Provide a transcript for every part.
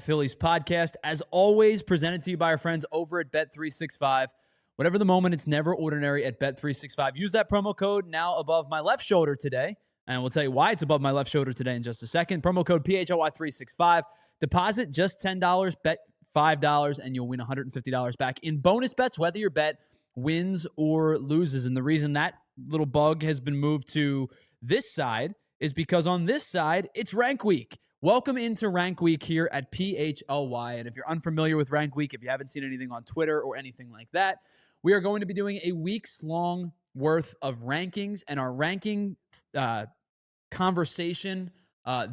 Phillies podcast, as always, presented to you by our friends over at Bet365. Whatever the moment, it's never ordinary at Bet365. Use that promo code now above my left shoulder today, and we'll tell you why it's above my left shoulder today in just a second. Promo code PHLY365. Deposit just $10, bet $5, and you'll win $150 back in bonus bets, whether your bet wins or loses. And the reason that little bug has been moved to this side is because on this side, it's rank week. Welcome into Rank Week here at PHLY. And if you're unfamiliar with Rank Week, if you haven't seen anything on Twitter or anything like that, we are going to be doing a week's long worth of rankings. And our ranking conversation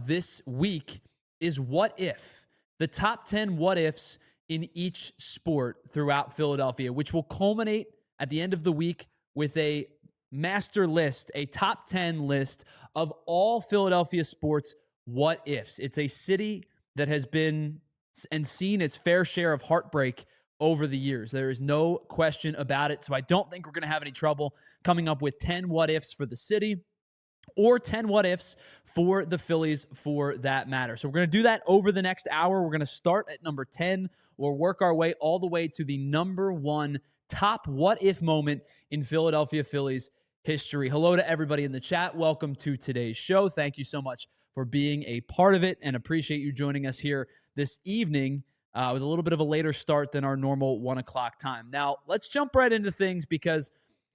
this week is what if. The top 10 what ifs in each sport throughout Philadelphia, which will culminate at the end of the week with a master list, a top 10 list of all Philadelphia sports what ifs. It's a city that has been and seen its fair share of heartbreak over the years. There is no question about it. So I don't think we're going to have any trouble coming up with 10 what ifs for the city or 10 what ifs for the Phillies for that matter. So we're going to do that over the next hour. We're going to start at number 10. We'll work our way all the way to the number one top what if moment in Philadelphia Phillies history. Hello to everybody in the chat. Welcome to today's show. Thank you so much for being a part of it, and appreciate you joining us here this evening with a little bit of a later start than our normal 1 o'clock time. Now, let's jump right into things because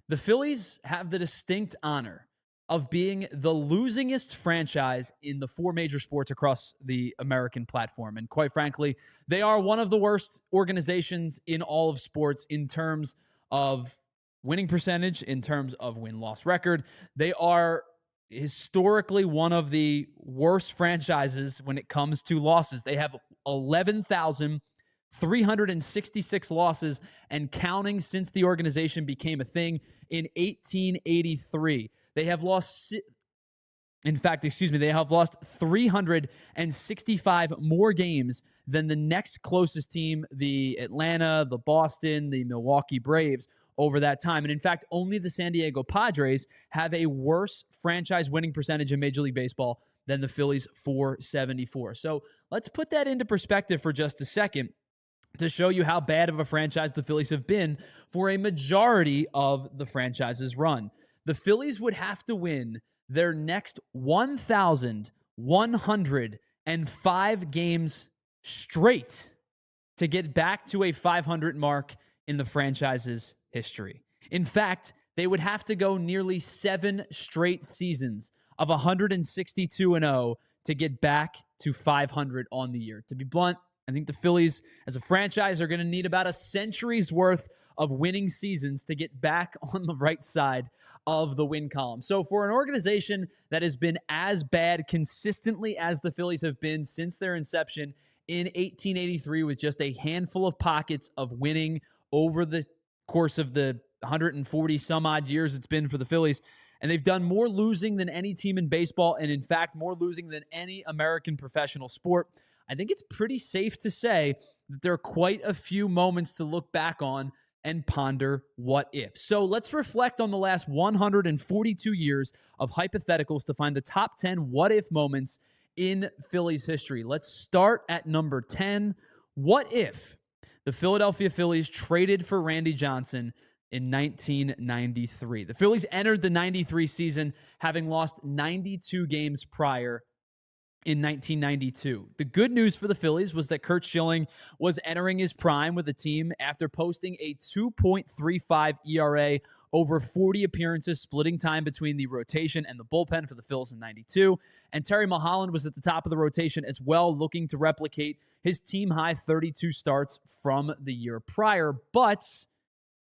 the Phillies have the distinct honor of being the losingest franchise in the four major sports across the American platform. And quite frankly, they are one of the worst organizations in all of sports in terms of winning percentage, in terms of win-loss record. They are historically one of the worst franchises when it comes to losses. They have 11,366 losses and counting since the organization became a thing in 1883. They have lost, they have lost 365 more games than the next closest team, the Atlanta, the Boston, the Milwaukee Braves, over that time. And in fact, only the San Diego Padres have a worse franchise winning percentage in Major League Baseball than the Phillies, 474. So let's put that into perspective for just a second to show you how bad of a franchise the Phillies have been for a majority of the franchise's run. The Phillies would have to win their next 1,105 games straight to get back to a 500 mark in the franchise's history. In fact, they would have to go nearly 7 straight seasons of 162-0 to get back to 500 on the year. To be blunt, I think the Phillies as a franchise are going to need about a century's worth of winning seasons to get back on the right side of the win column. So for an organization that has been as bad consistently as the Phillies have been since their inception in 1883 with just a handful of pockets of winning over the course of the 140 some odd years it's been for the Phillies, and they've done more losing than any team in baseball, and in fact more losing than any American professional sport. I think it's pretty safe to say that there are quite a few moments to look back on and ponder what if. So let's reflect on the last 142 years of hypotheticals to find the top 10 what if moments in Phillies history. Let's start at number 10. What if the Philadelphia Phillies traded for Randy Johnson in 1993? The Phillies entered the 93 season having lost 92 games prior in 1992. The good news for the Phillies was that Curt Schilling was entering his prime with the team after posting a 2.35 ERA over 40 appearances, splitting time between the rotation and the bullpen for the Phils in 92. And Terry Mulholland was at the top of the rotation as well, looking to replicate his team-high 32 starts from the year prior. But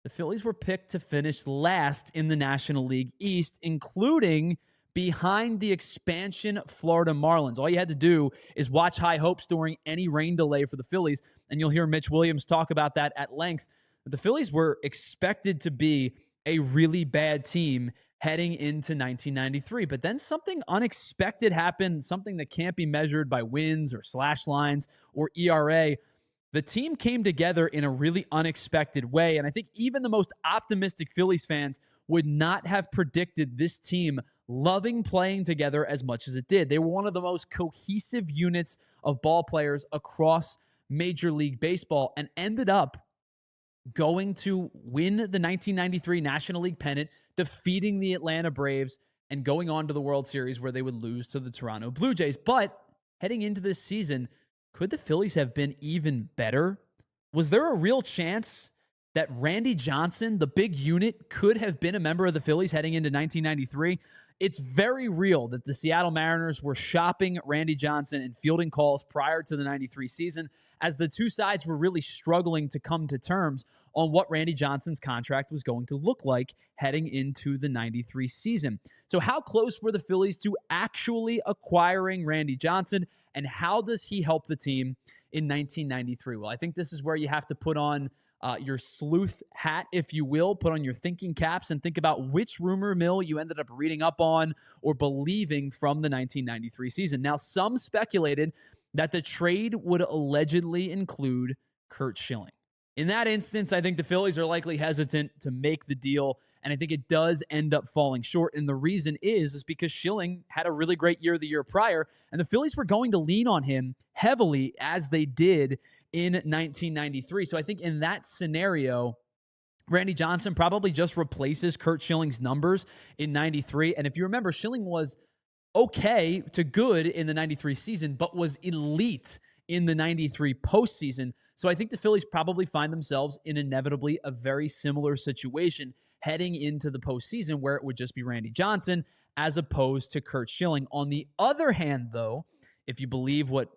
the Phillies were picked to finish last in the National League East, including behind the expansion Florida Marlins. All you had to do is watch High Hopes during any rain delay for the Phillies, and you'll hear Mitch Williams talk about that at length. The Phillies were expected to be a really bad team heading into 1993, but then something unexpected happened, something that can't be measured by wins or slash lines or ERA. The team came together in a really unexpected way, and I think even the most optimistic Phillies fans would not have predicted this team loving playing together as much as it did. They were one of the most cohesive units of ball players across Major League Baseball and ended up going to win the 1993 National League pennant, defeating the Atlanta Braves, and going on to the World Series where they would lose to the Toronto Blue Jays. But heading into this season, could the Phillies have been even better? Was there a real chance that Randy Johnson, the big unit, could have been a member of the Phillies heading into 1993? It's very real that the Seattle Mariners were shopping Randy Johnson and fielding calls prior to the 93 season, as the two sides were really struggling to come to terms on what Randy Johnson's contract was going to look like heading into the 93 season. So how close were the Phillies to actually acquiring Randy Johnson, and how does he help the team in 1993? Well, I think this is where you have to put on your sleuth hat, if you will, put on your thinking caps and think about which rumor mill you ended up reading up on or believing from the 1993 season. Now, some speculated that the trade would allegedly include Curt Schilling. In that instance, I think the Phillies are likely hesitant to make the deal, and I think it does end up falling short. And the reason is because Schilling had a really great year the year prior, and the Phillies were going to lean on him heavily as they did in 1993. So I think in that scenario, Randy Johnson probably just replaces Curt Schilling's numbers in 93. And if you remember, Schilling was okay to good in the 93 season, but was elite in the 93 postseason. So I think the Phillies probably find themselves in inevitably a very similar situation heading into the postseason, where it would just be Randy Johnson as opposed to Curt Schilling. On the other hand, though, if you believe what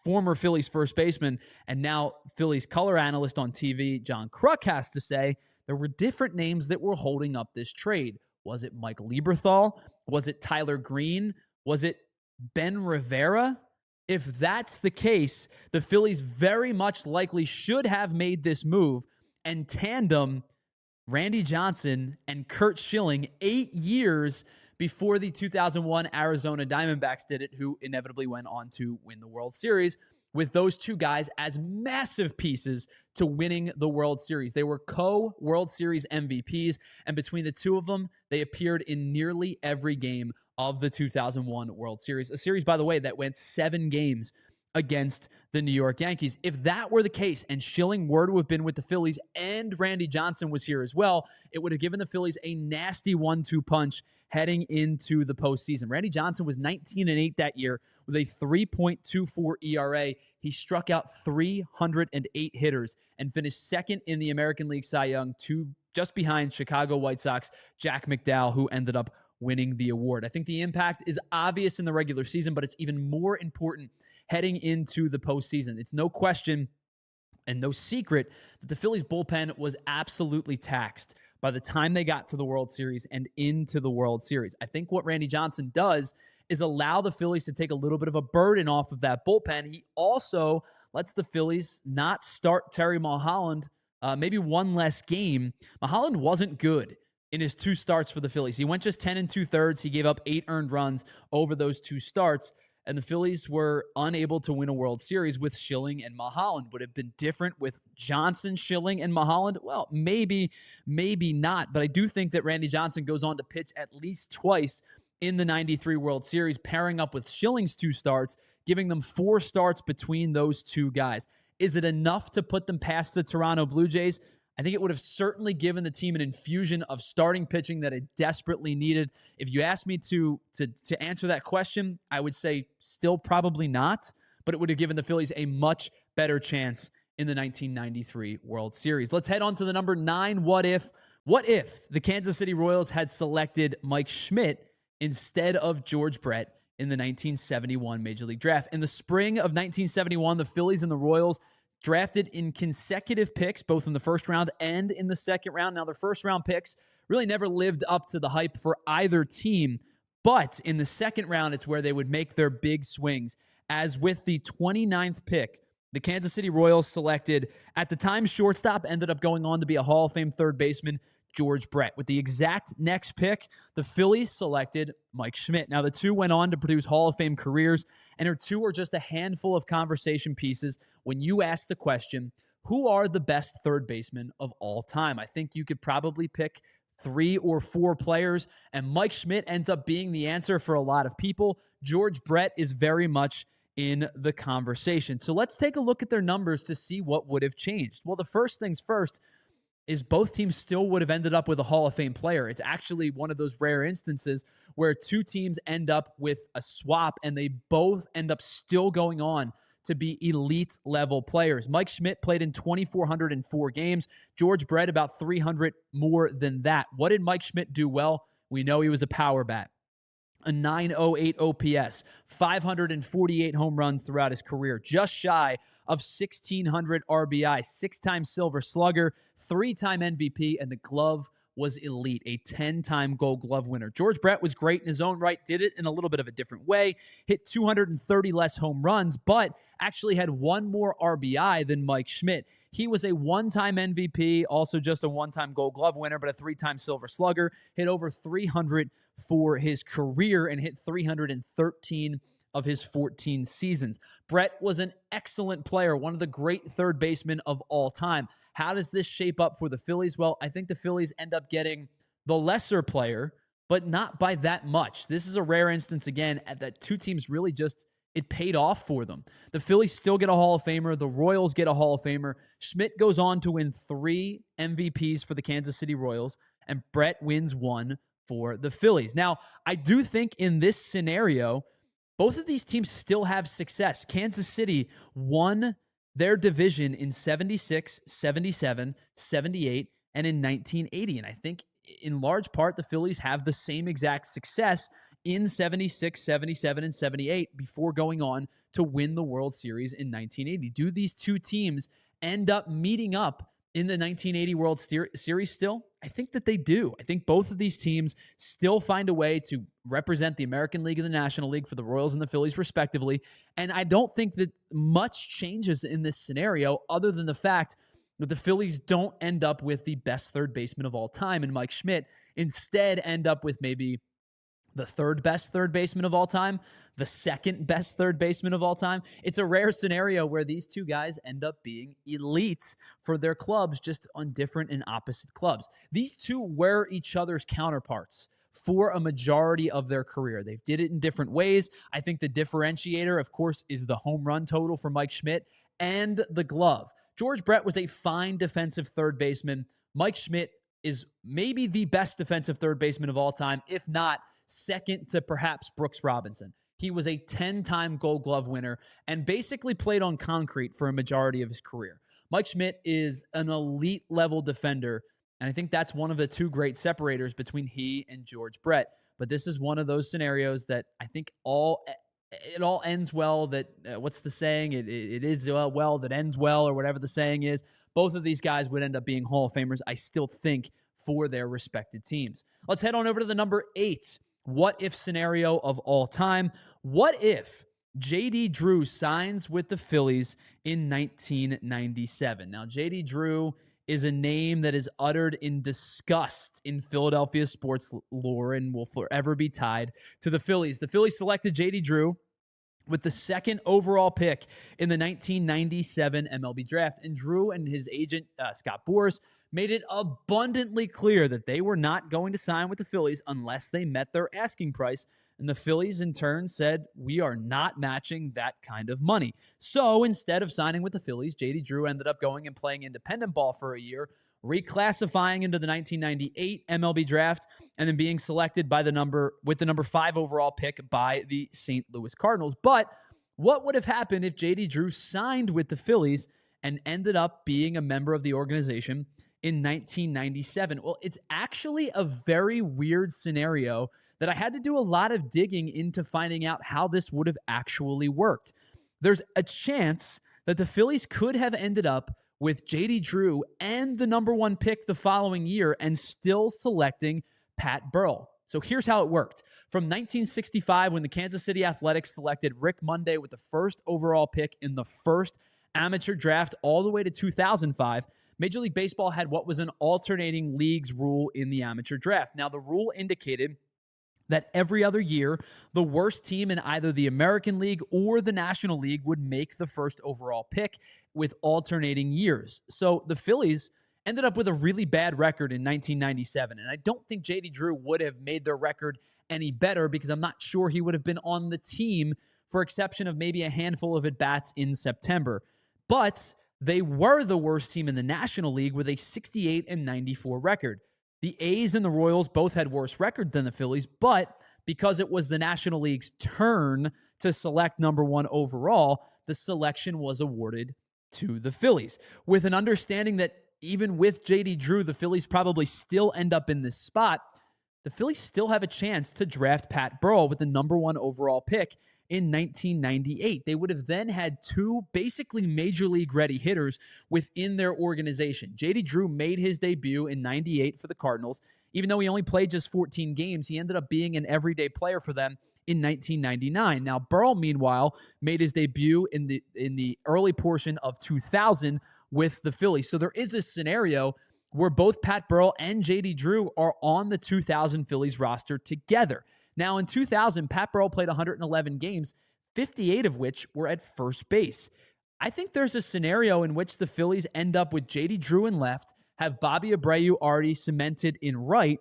former Phillies first baseman and now Phillies color analyst on TV, John Kruk, has to say, there were different names that were holding up this trade. Was it Mike Lieberthal? Was it Tyler Green? Was it Ben Rivera? If that's the case, the Phillies very much likely should have made this move and tandem Randy Johnson and Curt Schilling 8 years before the 2001 Arizona Diamondbacks did it, who inevitably went on to win the World Series, with those two guys as massive pieces to winning the World Series. They were co-World Series MVPs, and between the two of them, they appeared in nearly every game of the 2001 World Series. A series, by the way, that went 7 games against the New York Yankees. If that were the case and Schilling were to have been with the Phillies and Randy Johnson was here as well, it would have given the Phillies a nasty 1-2 punch heading into the postseason. Randy Johnson was 19-8 that year with a 3.24 ERA. He struck out 308 hitters and finished second in the American League Cy Young, just behind Chicago White Sox Jack McDowell, who ended up winning the award. I think the impact is obvious in the regular season, but it's even more important heading into the postseason. It's no question and no secret that the Phillies bullpen was absolutely taxed by the time they got to the World Series and into the World Series. I think what Randy Johnson does is allow the Phillies to take a little bit of a burden off of that bullpen. He also lets the Phillies not start Terry Mulholland maybe one less game. Mulholland wasn't good in his 2 starts for the Phillies. He went just 10 2/3. He gave up 8 earned runs over those 2 starts. And the Phillies were unable to win a World Series with Schilling and Mulholland. Would it have been different with Johnson, Schilling, and Mulholland? Well, maybe not. But I do think that Randy Johnson goes on to pitch at least twice in the 93 World Series, pairing up with Schilling's 2 starts, giving them 4 starts between those 2 guys. Is it enough to put them past the Toronto Blue Jays? I think it would have certainly given the team an infusion of starting pitching that it desperately needed. If you asked me to answer that question, I would say still probably not, but it would have given the Phillies a much better chance in the 1993 World Series. Let's head on to the number 9 what if. What if the Kansas City Royals had selected Mike Schmidt instead of George Brett in the 1971 Major League Draft? In the spring of 1971, the Phillies and the Royals drafted in consecutive picks, both in the first round and in the second round. Now, their first round picks really never lived up to the hype for either team, but in the second round, it's where they would make their big swings. As with the 29th pick, the Kansas City Royals selected, at the time, shortstop, ended up going on to be a Hall of Fame third baseman, George Brett. With the exact next pick, the Phillies selected Mike Schmidt. Now, the two went on to produce Hall of Fame careers, and their two are just a handful of conversation pieces when you ask the question, who are the best third basemen of all time? I think you could probably pick 3 or 4 players, and Mike Schmidt ends up being the answer for a lot of people. George Brett is very much in the conversation. So let's take a look at their numbers to see what would have changed. Well, the first things first is both teams still would have ended up with a Hall of Fame player. It's actually one of those rare instances where two teams end up with a swap and they both end up still going on to be elite level players. Mike Schmidt played in 2,404 games. George Brett about 300 more than that. What did Mike Schmidt do well? We know he was a power bat. A 908 OPS, 548 home runs throughout his career, just shy of 1,600 RBI, 6-time Silver Slugger, 3-time MVP, and the glove was elite, a 10-time Gold Glove winner. George Brett was great in his own right, did it in a little bit of a different way, hit 230 less home runs, but actually had one more RBI than Mike Schmidt. He was a one-time MVP, also just a one-time Gold Glove winner, but a 3-time Silver Slugger, hit over 300 for his career and hit 313 of his 14 seasons. Brett was an excellent player, one of the great third basemen of all time. How does this shape up for the Phillies? Well, I think the Phillies end up getting the lesser player, but not by that much. This is a rare instance, again, that two teams really just, it paid off for them. The Phillies still get a Hall of Famer. The Royals get a Hall of Famer. Schmidt goes on to win 3 MVPs for the Kansas City Royals, and Brett wins 1 for the Phillies. Now, I do think in this scenario, both of these teams still have success. Kansas City won their division in 76, 77, 78, and in 1980. And I think in large part, the Phillies have the same exact success in 76, 77, and 78 before going on to win the World Series in 1980. Do these two teams end up meeting up in the 1980 World Series still? I think that they do. I think both of these teams still find a way to represent the American League and the National League for the Royals and the Phillies respectively. And I don't think that much changes in this scenario other than the fact that the Phillies don't end up with the best third baseman of all time in Mike Schmidt. Instead, end up with maybe the third best third baseman of all time, the second best third baseman of all time. It's a rare scenario where these two guys end up being elite for their clubs, just on different and opposite clubs. These two were each other's counterparts for a majority of their career. They did it in different ways. I think the differentiator, of course, is the home run total for Mike Schmidt and the glove. George Brett was a fine defensive third baseman. Mike Schmidt is maybe the best defensive third baseman of all time, if not second to perhaps Brooks Robinson. He was a 10-time Gold Glove winner and basically played on concrete for a majority of his career. Mike Schmidt is an elite level defender, and I think that's one of the two great separators between he and George Brett. But this is one of those scenarios that I think it all ends well. That what's the saying? It is well that ends well, or whatever the saying is. Both of these guys would end up being Hall of Famers, I still think, for their respected teams. Let's head on over to the number 8. What if scenario of all time? What if J.D. Drew signs with the Phillies in 1997? Now, J.D. Drew is a name that is uttered in disgust in Philadelphia sports lore and will forever be tied to the Phillies. The Phillies selected J.D. Drew with the 2nd overall pick in the 1997 MLB draft. And Drew and his agent, Scott Boras, made it abundantly clear that they were not going to sign with the Phillies unless they met their asking price. And the Phillies, in turn, said, we are not matching that kind of money. So instead of signing with the Phillies, J.D. Drew ended up going and playing independent ball for a year, reclassifying into the 1998 MLB draft, and then being selected by the number 5 overall pick by the St. Louis Cardinals. But what would have happened if J.D. Drew signed with the Phillies and ended up being a member of the organization in 1997? Well, it's actually a very weird scenario that I had to do a lot of digging into finding out how this would have actually worked. There's a chance that the Phillies could have ended up with J.D. Drew and the number 1 pick the following year and still selecting Pat Burrell. So here's how it worked. From 1965, when the Kansas City Athletics selected Rick Monday with the first overall pick in the first amateur draft, all the way to 2005, Major League Baseball had what was an alternating leagues rule in the amateur draft. Now, the rule indicated that every other year, the worst team in either the American League or the National League would make the first overall pick with alternating years. So the Phillies ended up with a really bad record in 1997, and I don't think J.D. Drew would have made their record any better because I'm not sure he would have been on the team for exception of maybe a handful of at-bats in September. But they were the worst team in the National League with a 68-94 record. The A's and the Royals both had worse records than the Phillies, but because it was the National League's turn to select number 1 overall, the selection was awarded to the Phillies. With an understanding that even with J.D. Drew, the Phillies probably still end up in this spot, the Phillies still have a chance to draft Pat Burrell with the number 1 overall pick in 1998. They would have then had 2 basically major league ready hitters within their organization. J.D. Drew made his debut in 98 for the Cardinals. Even though he only played just 14 games, he ended up being an everyday player for them in 1999. Now, Burrell, meanwhile, made his debut in the early portion of 2000 with the Phillies. So there is a scenario where both Pat Burrell and J.D. Drew are on the 2000 Phillies roster together. Now, in 2000, Pat Burrell played 111 games, 58 of which were at first base. I think there's a scenario in which the Phillies end up with J.D. Drew in left, have Bobby Abreu already cemented in right,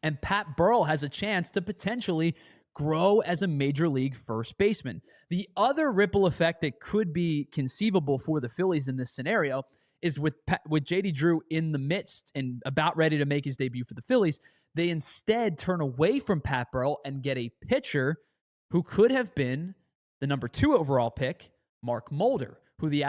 and Pat Burrell has a chance to potentially grow as a major league first baseman. The other ripple effect that could be conceivable for the Phillies in this scenario is with J.D. Drew in the midst and about ready to make his debut for the Phillies, they instead turn away from Pat Burrell and get a pitcher who could have been the number 2 overall pick, Mark Mulder, who the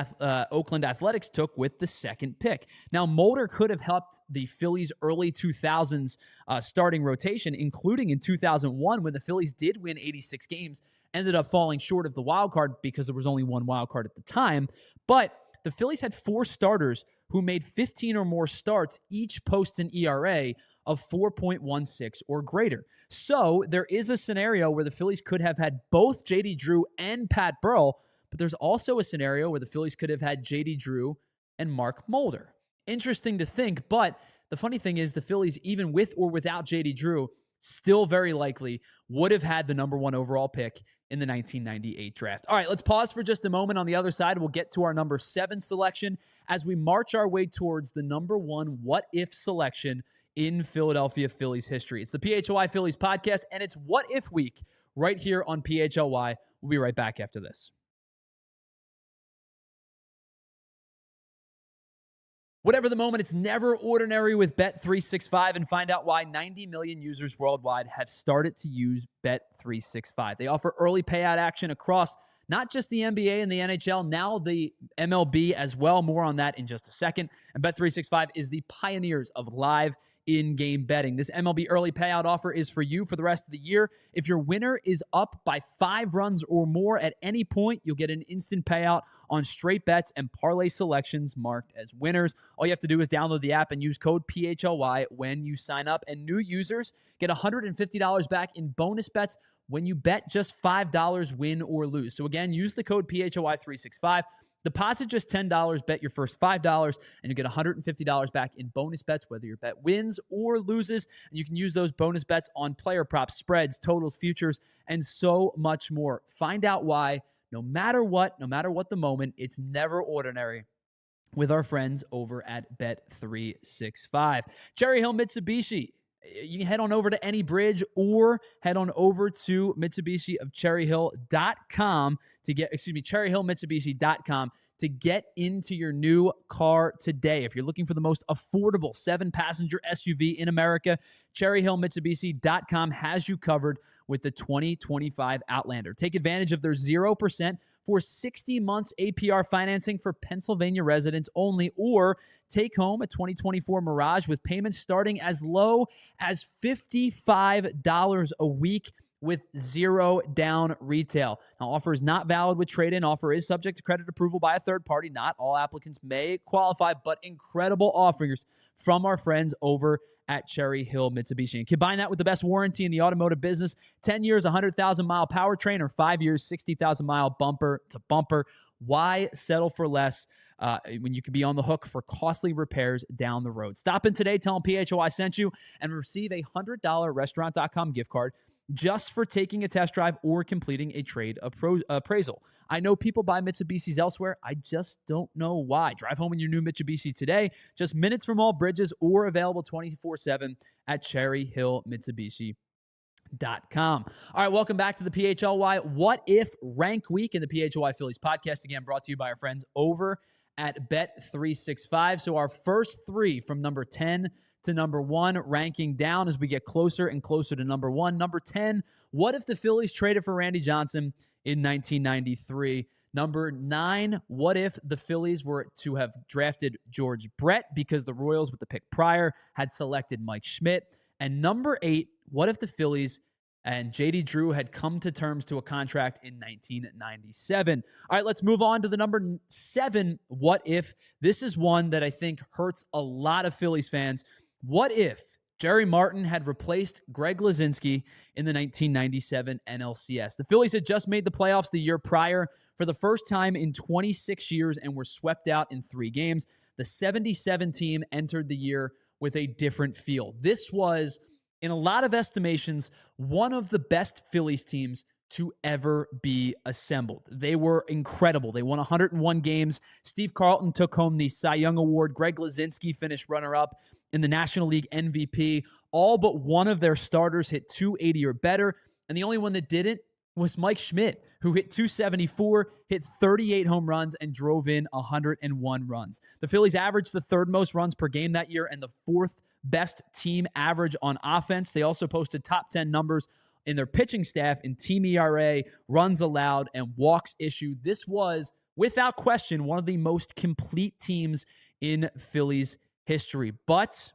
Oakland Athletics took with the 2nd pick. Now, Mulder could have helped the Phillies' early 2000s starting rotation, including in 2001 when the Phillies did win 86 games, ended up falling short of the wild card because there was only one wild card at the time. But the Phillies had 4 starters who made 15 or more starts, each post an ERA of 4.16 or greater. So there is a scenario where the Phillies could have had both J.D. Drew and Pat Burrell, but there's also a scenario where the Phillies could have had J.D. Drew and Mark Mulder. Interesting to think, but the funny thing is the Phillies, even with or without J.D. Drew, still very likely would have had the number 1 overall pick in the 1998 draft. All right, let's pause for just a moment. On the other side, we'll get to our number 7 selection as we march our way towards the number 1 what-if selection in Philadelphia Phillies history. It's the PHLY Phillies podcast, and it's What If Week right here on PHLY. We'll be right back after this. Whatever the moment, it's never ordinary with Bet365, and find out why 90 million users worldwide have started to use Bet365. They offer early payout action across not just the NBA and the NHL, now the MLB as well. More on that in just a second. And Bet365 is the pioneers of live in-game betting. This MLB early payout offer is for you for the rest of the year. If your winner is up by 5 runs or more at any point, you'll get an instant payout on straight bets and parlay selections marked as winners. All you have to do is download the app and use code PHLY when you sign up. And new users get $150 back in bonus bets when you bet just $5, win or lose. So again, use the code PHLY365. Deposit just $10, bet your first $5, and you get $150 back in bonus bets, whether your bet wins or loses. And you can use those bonus bets on player props, spreads, totals, futures, and so much more. Find out why, no matter what the moment, it's never ordinary with our friends over at Bet365. Cherry Hill Mitsubishi. You can head on over to any bridge or head on over to Mitsubishi of cherryhill.com to get, cherryhillmitsubishi.com to get into your new car today. If you're looking for the most affordable 7-passenger SUV in America, cherryhillmitsubishi.com has you covered with the 2025 Outlander. Take advantage of their 0% for 60 months APR financing for Pennsylvania residents only, or take home a 2024 Mirage with payments starting as low as $55 a week with 0 down retail. Now, offer is not valid with trade-in. Offer is subject to credit approval by a third party. Not all applicants may qualify, but incredible offers from our friends over at Cherry Hill Mitsubishi. And combine that with the best warranty in the automotive business, 10 years, 100,000-mile powertrain, or 5 years, 60,000-mile bumper to bumper. Why settle for less when you could be on the hook for costly repairs down the road? Stop in today, tell them PHLY sent you, and receive a $100 restaurant.com gift card just for taking a test drive or completing a trade appraisal. I know people buy Mitsubishis elsewhere. I just don't know why. Drive home in your new Mitsubishi today, just minutes from all bridges, or available 24/7 at cherryhillmitsubishi.com. All right, welcome back to the PHLY What If Rank Week in the PHLY Phillies podcast. Again, brought to you by our friends over at Bet365. So our first three from number 10 to number 1, ranking down as we get closer and closer to number 1. Number 10, what if the Phillies traded for Randy Johnson in 1993? Number 9, what if the Phillies were to have drafted George Brett because the Royals, with the pick prior, had selected Mike Schmidt? And number 8, what if the Phillies and J.D. Drew had come to terms to a contract in 1997? All right, let's move on to the number 7, what if. This is one that I think hurts a lot of Phillies fans. What if Jerry Martin had replaced Greg Lazinski in the 1997 NLCS? The Phillies had just made the playoffs the year prior for the first time in 26 years and were swept out in 3 games. The 77 team entered the year with a different feel. This was, in a lot of estimations, one of the best Phillies teams to ever be assembled. They were incredible. They won 101 games. Steve Carlton took home the Cy Young Award. Greg Lazinski finished runner-up in the National League MVP. All but one of their starters hit .280 or better, and the only one that didn't was Mike Schmidt, who hit .274, hit 38 home runs, and drove in 101 runs. The Phillies averaged the 3rd most runs per game that year and the 4th best team average on offense. They also posted top 10 numbers in their pitching staff in team ERA, runs allowed, and walks issued. This was, without question, one of the most complete teams in Phillies history. But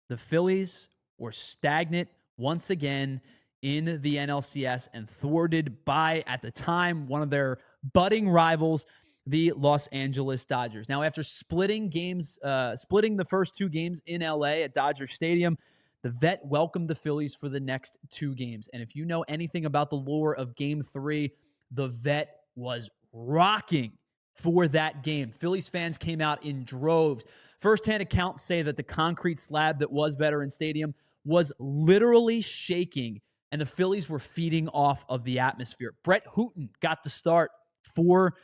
the Phillies were stagnant once again in the NLCS and thwarted by, at the time, one of their budding rivals, the Los Angeles Dodgers. Now, after splitting the first 2 games in LA at Dodger Stadium, the vet welcomed the Phillies for the next 2 games. And if you know anything about the lore of Game 3, the vet was rocking for that game. Phillies fans came out in droves. First-hand accounts say that the concrete slab that was Veterans Stadium was literally shaking, and the Phillies were feeding off of the atmosphere. Bert Hooton got the start for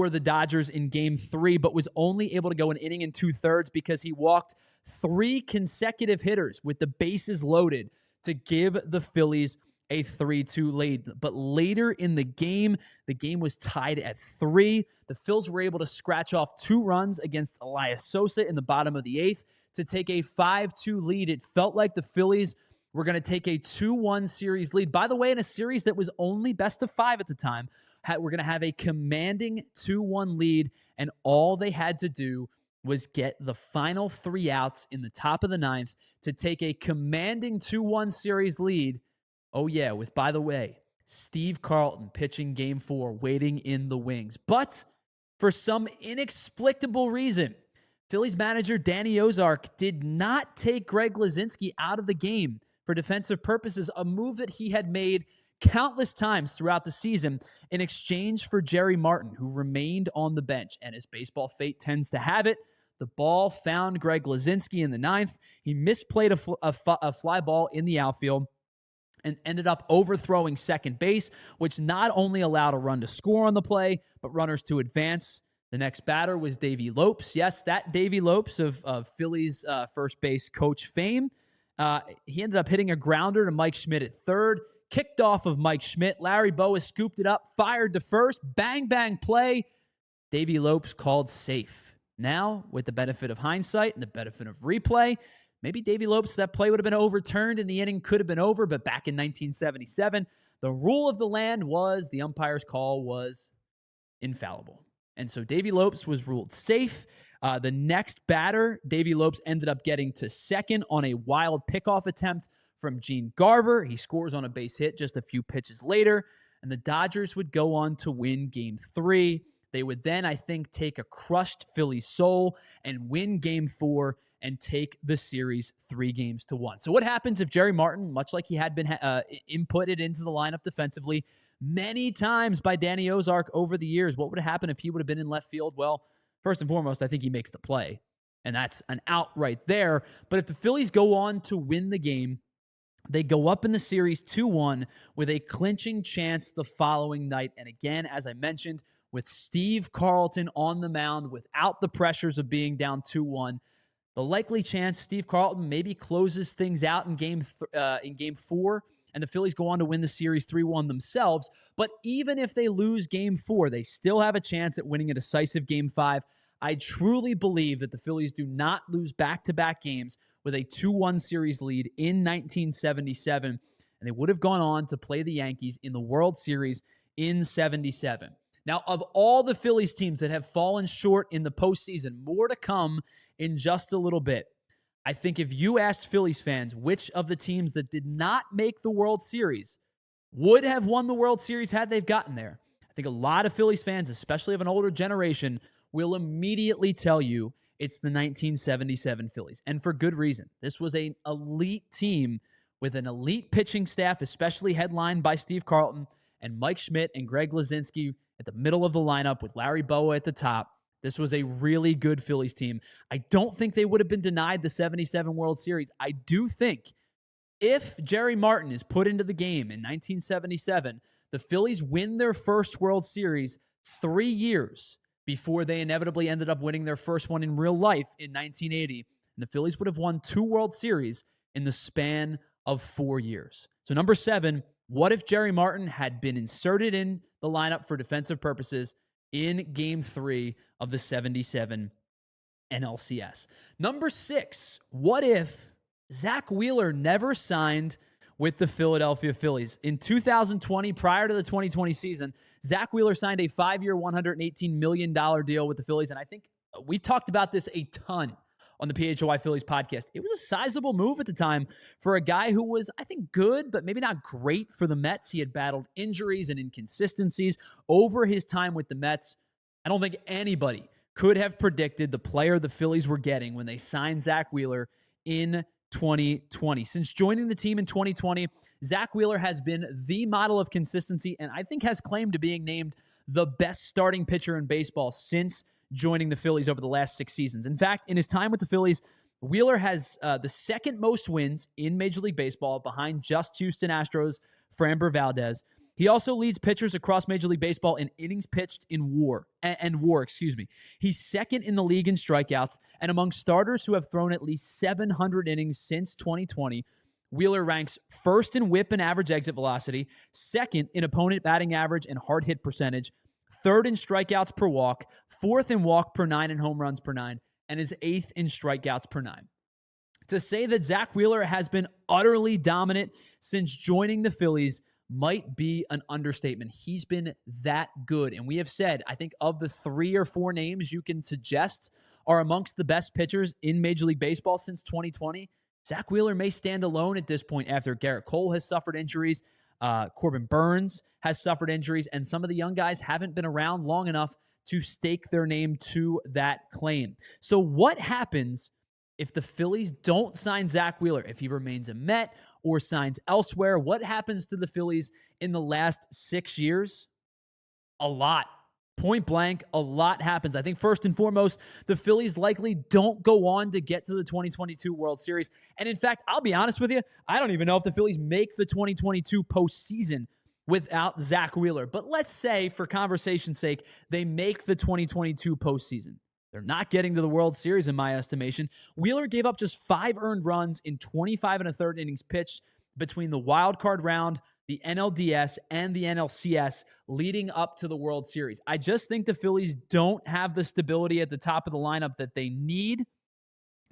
the Dodgers in Game 3, but was only able to go an inning and 2/3 because he walked 3 consecutive hitters with the bases loaded to give the Phillies a 3-2 lead. But later in the game was tied at 3. The Phils were able to scratch off 2 runs against Elias Sosa in the bottom of the 8th to take a 5-2 lead. It felt like the Phillies were going to take a 2-1 series lead. By the way, in a series that was only best of 5 at the time, we're going to have a commanding 2-1 lead, and all they had to do was get the final 3 outs in the top of the 9th to take a commanding 2-1 series lead. Oh yeah, with, by the way, Steve Carlton pitching Game 4, waiting in the wings. But for some inexplicable reason, Phillies manager Danny Ozark did not take Greg Lazinski out of the game for defensive purposes, a move that he had made countless times throughout the season in exchange for Jerry Martin, who remained on the bench. And as baseball fate tends to have it, the ball found Greg Lazinski in the 9th. He misplayed a fly ball in the outfield and ended up overthrowing second base, which not only allowed a run to score on the play, but runners to advance. The next batter was Davey Lopes. Yes, that Davey Lopes of Phillies first base coach fame. He ended up hitting a grounder to Mike Schmidt at 3rd. Kicked off of Mike Schmidt. Larry Bowa scooped it up, fired to first. Bang, bang play. Davey Lopes called safe. Now, with the benefit of hindsight and the benefit of replay, maybe Davey Lopes, that play would have been overturned and the inning could have been over. But back in 1977, the rule of the land was the umpire's call was infallible. And so Davey Lopes was ruled safe. The next batter, Davey Lopes ended up getting to second on a wild pickoff attempt from Gene Garver. He scores on a base hit just a few pitches later, and the Dodgers would go on to win Game 3. They would then, I think, take a crushed Phillies soul and win Game 4 and take the series 3-1. So what happens if Jerry Martin, much like he had been inputted into the lineup defensively many times by Danny Ozark over the years, what would happen if he would have been in left field? Well, first and foremost, I think he makes the play, and that's an out right there. But if the Phillies go on to win the game, they go up in the series 2-1 with a clinching chance the following night. And again, as I mentioned, with Steve Carlton on the mound without the pressures of being down 2-1, the likely chance Steve Carlton maybe closes things out in Game 4, and the Phillies go on to win the series 3-1 themselves. But even if they lose Game 4, they still have a chance at winning a decisive Game 5. I truly believe that the Phillies do not lose back-to-back games with a 2-1 series lead in 1977, and they would have gone on to play the Yankees in the World Series in 77. Now, of all the Phillies teams that have fallen short in the postseason, more to come in just a little bit. I think if you asked Phillies fans which of the teams that did not make the World Series would have won the World Series had they've gotten there, I think a lot of Phillies fans, especially of an older generation, will immediately tell you it's the 1977 Phillies. And for good reason. This was an elite team with an elite pitching staff, especially headlined by Steve Carlton and Mike Schmidt and Greg Lazinski at the middle of the lineup with Larry Bowa at the top. This was a really good Phillies team. I don't think they would have been denied the 77 World Series. I do think if Jerry Martin is put into the game in 1977, the Phillies win their first World Series 3 years before they inevitably ended up winning their first one in real life in 1980. And the Phillies would have won 2 World Series in the span of 4 years. So number 7, what if Jerry Martin had been inserted in the lineup for defensive purposes in Game 3 of the 77 NLCS? Number 6, what if Zack Wheeler never signed with the Philadelphia Phillies? In 2020, prior to the 2020 season, Zack Wheeler signed a 5-year, $118 million deal with the Phillies, and I think we've talked about this a ton on the PHLY Phillies podcast. It was a sizable move at the time for a guy who was, I think, good, but maybe not great for the Mets. He had battled injuries and inconsistencies over his time with the Mets. I don't think anybody could have predicted the player the Phillies were getting when they signed Zack Wheeler in 2020. Since joining the team in 2020, Zack Wheeler has been the model of consistency and I think has claimed to being named the best starting pitcher in baseball since joining the Phillies over the last 6 seasons. In fact, in his time with the Phillies, Wheeler has the second most wins in Major League Baseball behind just Houston Astros' Framber Valdez. He also leads pitchers across Major League Baseball in innings pitched in WAR. He's second in the league in strikeouts, and among starters who have thrown at least 700 innings since 2020, Wheeler ranks first in whip and average exit velocity, second in opponent batting average and hard hit percentage, third in strikeouts per walk, fourth in walk per 9 and home runs per 9, and is 8th in strikeouts per 9. To say that Zack Wheeler has been utterly dominant since joining the Phillies might be an understatement. He's been that good. And we have said, I think of the 3 or 4 names you can suggest are amongst the best pitchers in Major League Baseball since 2020, Zack Wheeler may stand alone at this point after Garrett Cole has suffered injuries, Corbin Burns has suffered injuries, and some of the young guys haven't been around long enough to stake their name to that claim. So what happens if the Phillies don't sign Zack Wheeler? If he remains a Met or signs elsewhere, what happens to the Phillies in the last 6 years? A lot. Point blank, a lot happens. I think first and foremost, the Phillies likely don't go on to get to the 2022 World Series. And in fact, I'll be honest with you, I don't even know if the Phillies make the 2022 postseason without Zack Wheeler. But let's say, for conversation's sake, they make the 2022 postseason. They're not getting to the World Series in my estimation. Wheeler gave up just 5 earned runs in 25 1/3 innings pitched between the wild card round, the NLDS, and the NLCS leading up to the World Series. I just think the Phillies don't have the stability at the top of the lineup that they need,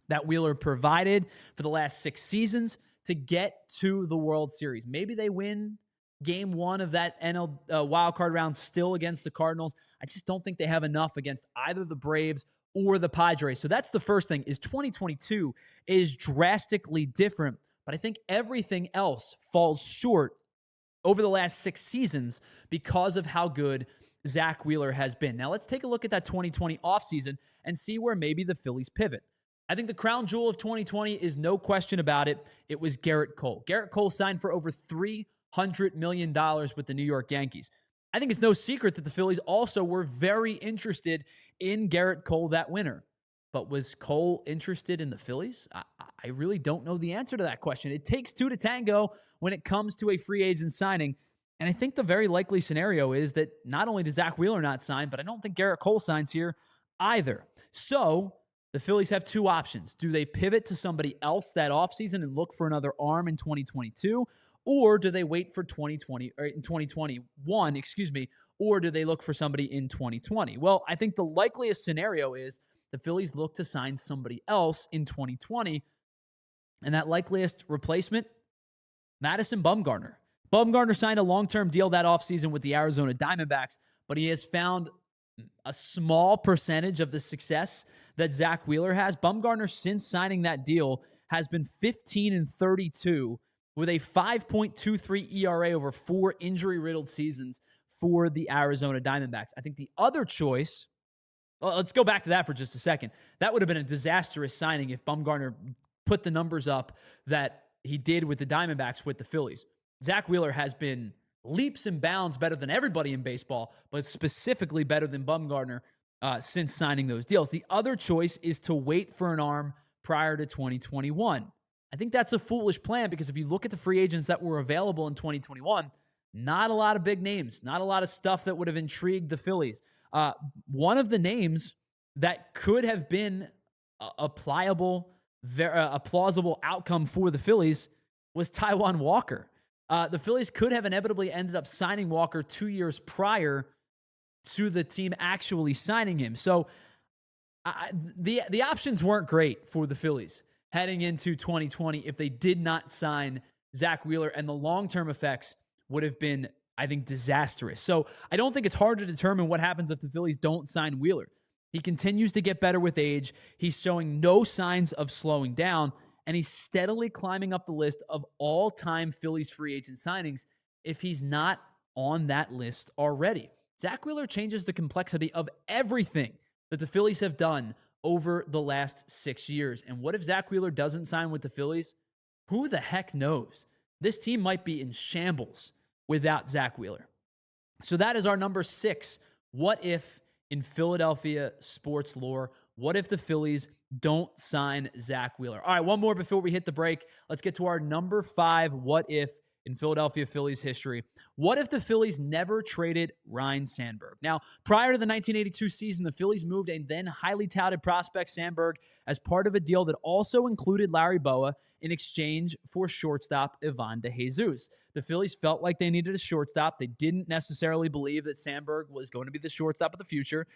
that Wheeler provided for the last 6 seasons to get to the World Series. Maybe they win Game 1 of that NL wildcard round still against the Cardinals. I just don't think they have enough against either the Braves or the Padres. So that's the first thing, is 2022 is drastically different but I think everything else falls short over the last 6 seasons because of how good Zack Wheeler has been. Now, let's take a look at that 2020 offseason and see where maybe the Phillies pivot. I think the crown jewel of 2020 is no question about it. It was Gerrit Cole. Gerrit Cole signed for over $300 million with the New York Yankees. I think it's no secret that the Phillies also were very interested in Gerrit Cole that winter. But was Cole interested in the Phillies? I really don't know the answer to that question. It takes two to tango when it comes to a free agent signing. And I think the very likely scenario is that not only does Zack Wheeler not sign, but I don't think Gerrit Cole signs here either. So the Phillies have two options. Do they pivot to somebody else that offseason and look for another arm in 2022? Or do they wait for 2021, or do they look for somebody in 2020? Well, I think the likeliest scenario is the Phillies look to sign somebody else in 2020, and that likeliest replacement, Madison Bumgarner. Bumgarner signed a long-term deal that offseason with the Arizona Diamondbacks, but he has found a small percentage of the success that Zack Wheeler has. Bumgarner, since signing that deal, has been 15-32 with a 5.23 ERA over 4 injury-riddled seasons for the Arizona Diamondbacks. I think the other choice, well, let's go back to that for just a second. That would have been a disastrous signing if Bumgarner put the numbers up that he did with the Diamondbacks with the Phillies. Zack Wheeler has been leaps and bounds better than everybody in baseball, but specifically better than Bumgarner since signing those deals. The other choice is to wait for an arm prior to 2021. I think that's a foolish plan because if you look at the free agents that were available in 2021, not a lot of big names, not a lot of stuff that would have intrigued the Phillies. One of the names that could have been a plausible outcome for the Phillies was Taijuan Walker. The Phillies could have inevitably ended up signing Walker 2 years prior to the team actually signing him. So the options weren't great for the Phillies heading into 2020 if they did not sign Zack Wheeler, and the long-term effects would have been, I think, disastrous. So I don't think it's hard to determine what happens if the Phillies don't sign Wheeler. He continues to get better with age. He's showing no signs of slowing down, and he's steadily climbing up the list of all-time Phillies free agent signings if he's not on that list already. Zack Wheeler changes the complexity of everything that the Phillies have done over the last 6 years. And what if Zack Wheeler doesn't sign with the Phillies? Who the heck knows? This team might be in shambles without Zack Wheeler. So that is our number 6. What if in Philadelphia sports lore? What if the Phillies don't sign Zack Wheeler? All right, one more before we hit the break. Let's get to our number 5 what if in Philadelphia Phillies history. What if the Phillies never traded Ryne Sandberg? Now, prior to the 1982 season, the Phillies moved a then highly touted prospect Sandberg as part of a deal that also included Larry Bowa in exchange for shortstop Ivan DeJesus. The Phillies felt like they needed a shortstop. They didn't necessarily believe that Sandberg was going to be the shortstop of the future.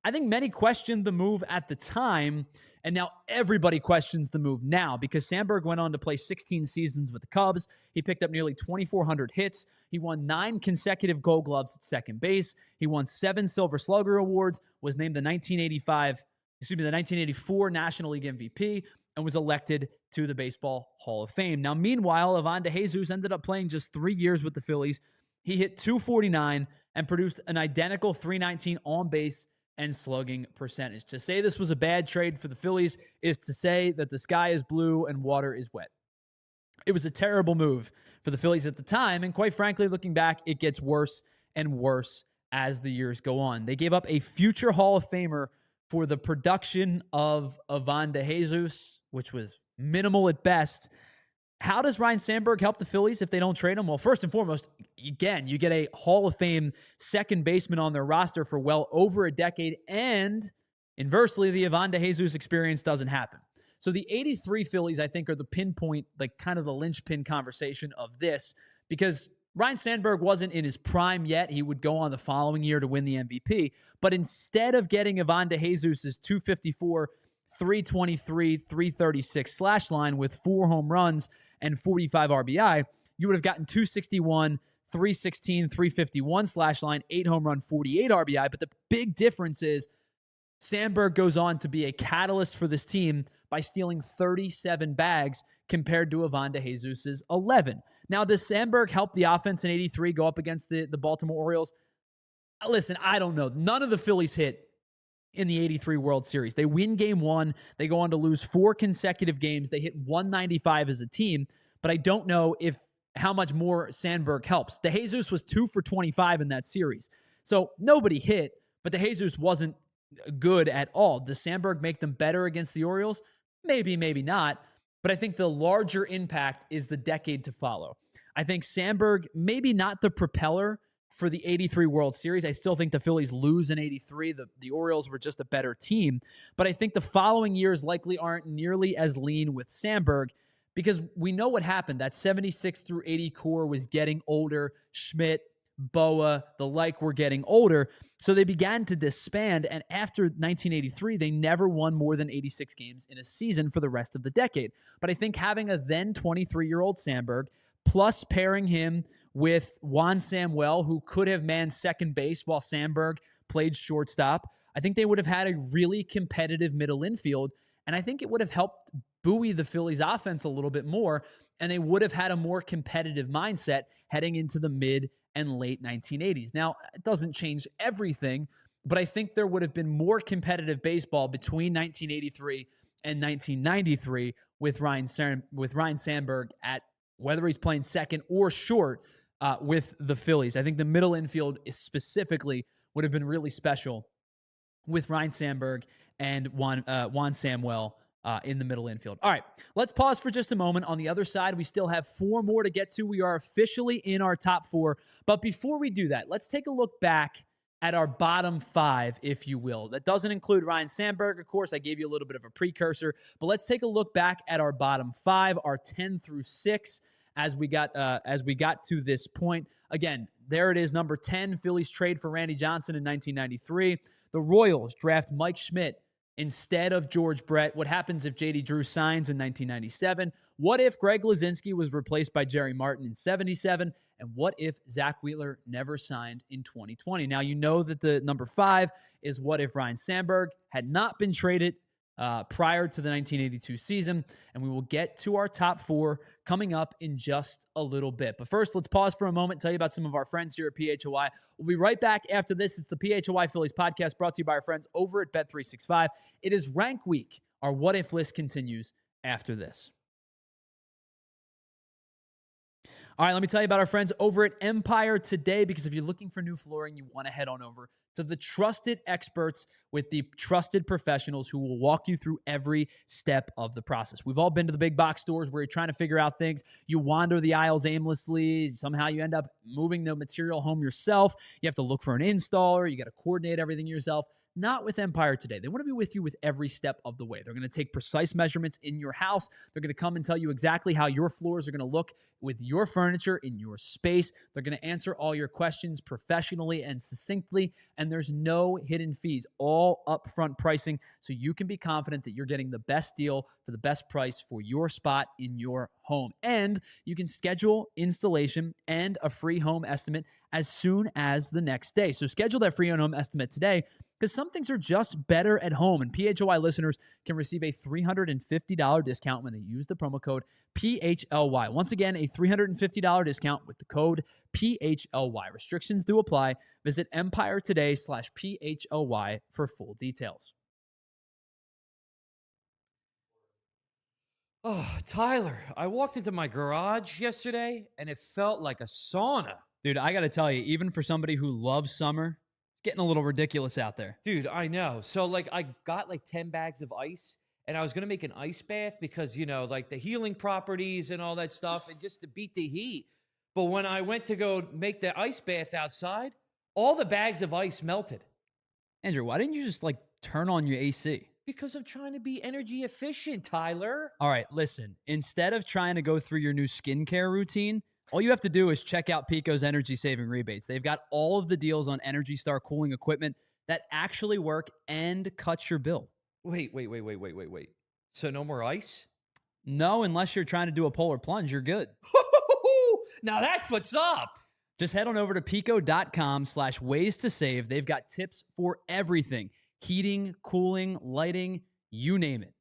I think many questioned the move at the time, and now everybody questions the move now because Sandberg went on to play 16 seasons with the Cubs. He picked up nearly 2,400 hits. He won 9 consecutive Gold Gloves at second base. He won 7 Silver Slugger awards, was named the 1984 National League MVP, and was elected to the Baseball Hall of Fame. Now, meanwhile, Ivan DeJesus ended up playing just 3 years with the Phillies. He hit .249 and produced an identical .319 on base and slugging percentage. To say this was a bad trade for the Phillies is to say that the sky is blue and water is wet. It was a terrible move for the Phillies at the time, and quite frankly, looking back, it gets worse and worse as the years go on. They gave up a future Hall of Famer for the production of Ivan DeJesus, which was minimal at best. How does Ryne Sandberg help the Phillies if they don't trade him? Well, first and foremost, again, you get a Hall of Fame second baseman on their roster for well over a decade, and inversely, the Ivan DeJesus experience doesn't happen. So the 83 Phillies, I think, are the pinpoint, like kind of the linchpin conversation of this, because Ryne Sandberg wasn't in his prime yet. He would go on the following year to win the MVP, but instead of getting Ivan DeJesus' 254, 323, 336 slash line with 4 home runs and 45 RBI, you would have gotten 261, 316, 351 slash line, 8 home run, 48 RBI. But the big difference is Sandberg goes on to be a catalyst for this team by stealing 37 bags compared to Ivan DeJesus's 11. Now, does Sandberg help the offense in 83 go up against the Baltimore Orioles? Listen, I don't know. None of the Phillies hit in the 83 World Series. They win game one. They go on to lose 4 consecutive games. They hit 195 as a team, but I don't know how much more Sandberg helps. DeJesus was 2 for 25 in that series. So nobody hit, but DeJesus wasn't good at all. Does Sandberg make them better against the Orioles? Maybe, maybe not. But I think the larger impact is the decade to follow. I think Sandberg, maybe not the propeller for the 83 World Series. I still think the Phillies lose in 83. The Orioles were just a better team. But I think the following years likely aren't nearly as lean with Sandberg because we know what happened. That 76 through 80 core was getting older. Schmidt, Boa, the like were getting older. So they began to disband. And after 1983, they never won more than 86 games in a season for the rest of the decade. But I think having a then 23-year-old Sandberg, plus pairing him with Juan Samuel, who could have manned second base while Sandberg played shortstop, I think they would have had a really competitive middle infield. And I think it would have helped buoy the Phillies offense a little bit more. And they would have had a more competitive mindset heading into the mid and late 1980s. Now, it doesn't change everything, but I think there would have been more competitive baseball between 1983 and 1993 with Ryne Sandberg at whether he's playing second or short with the Phillies. I think the middle infield specifically would have been really special with Ryne Sandberg and Juan Samuel in the middle infield. All right, let's pause for just a moment. On the other side, we still have 4 more to get to. We are officially in our top 4. But before we do that, let's take a look back at our bottom 5, if you will. That doesn't include Ryne Sandberg, of course. I gave you a little bit of a precursor. But let's take a look back at our bottom 5, our 10 through 6, as we got to this point. Again, there it is, number 10, Phillies trade for Randy Johnson in 1993. The Royals draft Mike Schmidt instead of George Brett. What happens if J.D. Drew signs in 1997? What if Greg Lazinski was replaced by Jerry Martin in 77? And what if Zack Wheeler never signed in 2020? Now, you know that the number 5 is what if Ryne Sandberg had not been traded prior to the 1982 season. And we will get to our top 4 coming up in just a little bit. But first, let's pause for a moment, tell you about some of our friends here at PHLY. We'll be right back after this. It's the PHLY Phillies podcast brought to you by our friends over at Bet365. It is rank week. Our what if list continues after this. All right, let me tell you about our friends over at Empire today, because if you're looking for new flooring, you want to head on over to the trusted experts with the trusted professionals who will walk you through every step of the process. We've all been to the big box stores where you're trying to figure out things. You wander the aisles aimlessly. Somehow you end up moving the material home yourself. You have to look for an installer. You got to coordinate everything yourself. Not with Empire today. They want to be with you with every step of the way. They're going to take precise measurements in your house. They're going to come and tell you exactly how your floors are going to look with your furniture in your space. They're going to answer all your questions professionally and succinctly, and there's no hidden fees, all upfront pricing, so you can be confident that you're getting the best deal for the best price for your spot in your home. And you can schedule installation and a free home estimate as soon as the next day. So schedule that free home estimate today, because some things are just better at home. And PHLY listeners can receive a $350 discount when they use the promo code PHLY. Once again, a $350 discount with the code PHLY. Restrictions do apply. Visit empiretoday.com/PHLY for full details. Oh, Tyler, I walked into my garage yesterday and it felt like a sauna. Dude, I got to tell you, even for somebody who loves summer, it's getting a little ridiculous out there. Dude, I know. So, I got 10 bags of ice, and I was going to make an ice bath because, the healing properties and all that stuff, and just to beat the heat. But when I went to go make the ice bath outside, all the bags of ice melted. Andrew, why didn't you just, turn on your AC? Because I'm trying to be energy efficient, Tyler. All right, listen. Instead of trying to go through your new skincare routine, all you have to do is check out Pico's energy-saving rebates. They've got all of the deals on Energy Star cooling equipment that actually work and cut your bill. Wait. So no more ice? No, unless you're trying to do a polar plunge, you're good. Now that's what's up. Just head on over to pico.com/ways to save. They've got tips for everything. Heating, cooling, lighting, you name it.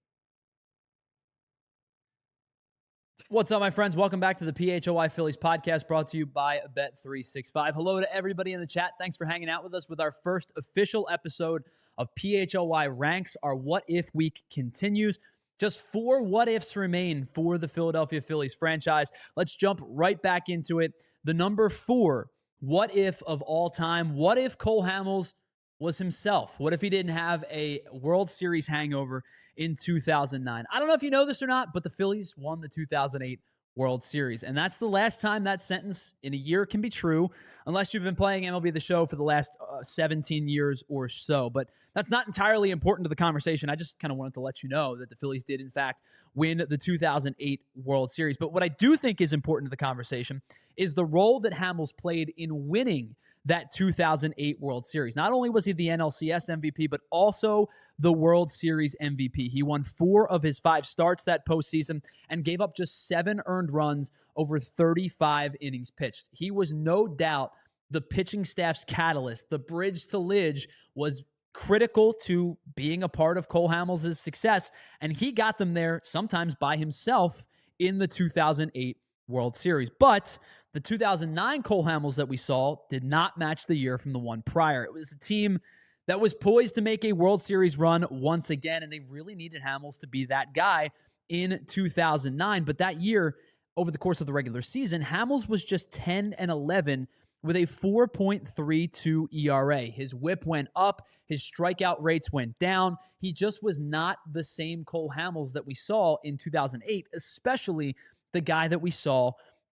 What's up, my friends? Welcome back to the PHLY Phillies podcast brought to you by Bet365. Hello to everybody in the chat. Thanks for hanging out with us with our first official episode of PHLY Ranks. Our What If week continues. Just 4 what ifs remain for the Philadelphia Phillies franchise. Let's jump right back into it. The number 4 what if of all time. What if Cole Hamels was himself? What if he didn't have a World Series hangover in 2009? I don't know if you know this or not, but the Phillies won the 2008 World Series. And that's the last time that sentence in a year can be true, unless you've been playing MLB The Show for the last 17 years or so. But that's not entirely important to the conversation. I just kind of wanted to let you know that the Phillies did, in fact, win the 2008 World Series. But what I do think is important to the conversation is the role that Hamels played in winning that 2008 World Series. Not only was he the NLCS MVP, but also the World Series MVP. He won 4 of his 5 starts that postseason and gave up just 7 earned runs over 35 innings pitched. He was no doubt the pitching staff's catalyst. The bridge to Lidge was critical to being a part of Cole Hamels' success, and he got them there sometimes by himself in the 2008 World Series. But the 2009 Cole Hamels that we saw did not match the year from the one prior. It was a team that was poised to make a World Series run once again, and they really needed Hamels to be that guy in 2009. But that year, over the course of the regular season, Hamels was just 10-11 with a 4.32 ERA. His whip went up, his strikeout rates went down. He just was not the same Cole Hamels that we saw in 2008, especially the guy that we saw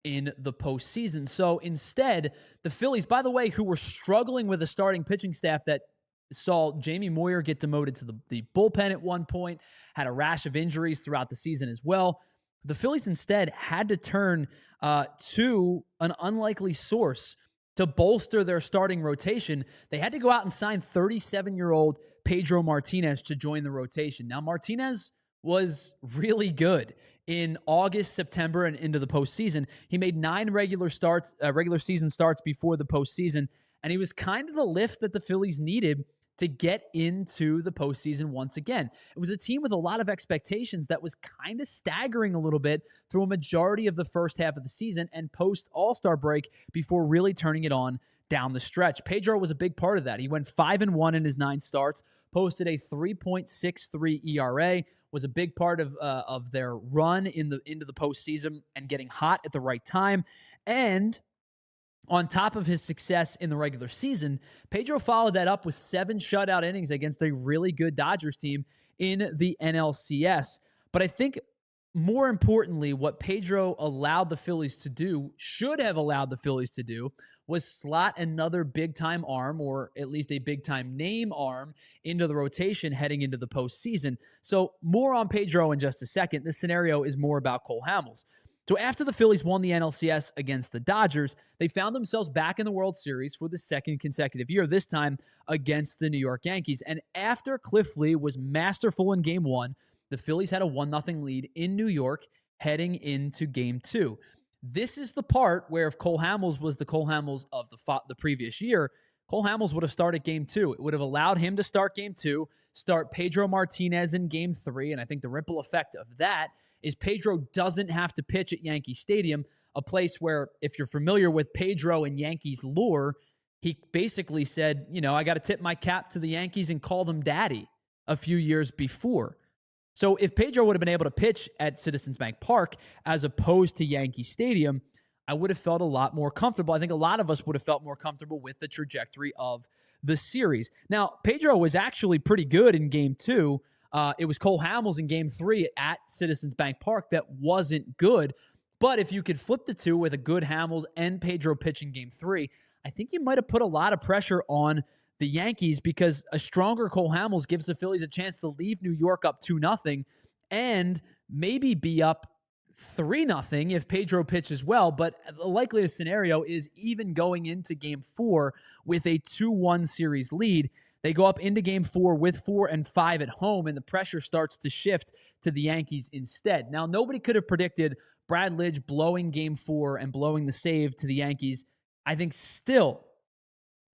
in the postseason. So instead, the Phillies, by the way, who were struggling with a starting pitching staff that saw Jamie Moyer get demoted to the bullpen at one point, had a rash of injuries throughout the season as well. The Phillies instead had to turn to an unlikely source to bolster their starting rotation. They had to go out and sign 37-year-old Pedro Martinez to join the rotation. Now, Martinez was really good in August, September, and into the postseason. He made 9 regular season starts before the postseason, and he was kind of the lift that the Phillies needed to get into the postseason once again. It was a team with a lot of expectations that was kind of staggering a little bit through a majority of the first half of the season and post All-Star break before really turning it on down the stretch. Pedro was a big part of that. He went 5-1 in his 9 starts, posted a 3.63 ERA, was a big part of their run into the postseason and getting hot at the right time. And on top of his success in the regular season, Pedro followed that up with 7 shutout innings against a really good Dodgers team in the NLCS. But I think more importantly, what Pedro allowed the Phillies to do, should have allowed the Phillies to do, was slot another big-time arm, or at least a big-time name arm, into the rotation heading into the postseason. So more on Pedro in just a second. This scenario is more about Cole Hamels. So after the Phillies won the NLCS against the Dodgers, they found themselves back in the World Series for the second consecutive year, this time against the New York Yankees. And after Cliff Lee was masterful in Game 1, the Phillies had a 1-0 lead in New York heading into Game 2. This is the part where if Cole Hamels was the Cole Hamels of the previous year, Cole Hamels would have started Game 2. It would have allowed him to start Game 2, start Pedro Martinez in Game 3, and I think the ripple effect of that is Pedro doesn't have to pitch at Yankee Stadium, a place where, if you're familiar with Pedro and Yankees lore, he basically said, I got to tip my cap to the Yankees and call them daddy a few years before. So if Pedro would have been able to pitch at Citizens Bank Park as opposed to Yankee Stadium, I would have felt a lot more comfortable. I think a lot of us would have felt more comfortable with the trajectory of the series. Now, Pedro was actually pretty good in Game 2. It was Cole Hamels in Game 3 at Citizens Bank Park that wasn't good. But if you could flip the two with a good Hamels and Pedro pitching Game 3, I think you might have put a lot of pressure on the Yankees, because a stronger Cole Hamels gives the Phillies a chance to leave New York up 2-0 and maybe be up 3-0 if Pedro pitches well. But the likeliest scenario is even going into Game 4 with a 2-1 series lead. They go up into Game 4 with 4 and 5 at home, and the pressure starts to shift to the Yankees instead. Now, nobody could have predicted Brad Lidge blowing Game 4 and blowing the save to the Yankees. I think still,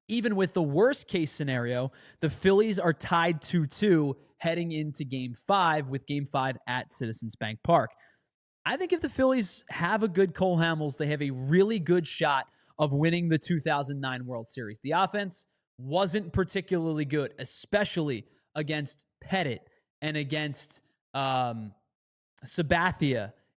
even with the worst case scenario, the Phillies are tied 2-2 heading into Game 5 with Game 5 at Citizens Bank Park. I think if the Phillies have a good Cole Hamels, they have a really good shot of winning the 2009 World Series. The offense wasn't particularly good, especially against Pettit and against Sabathia.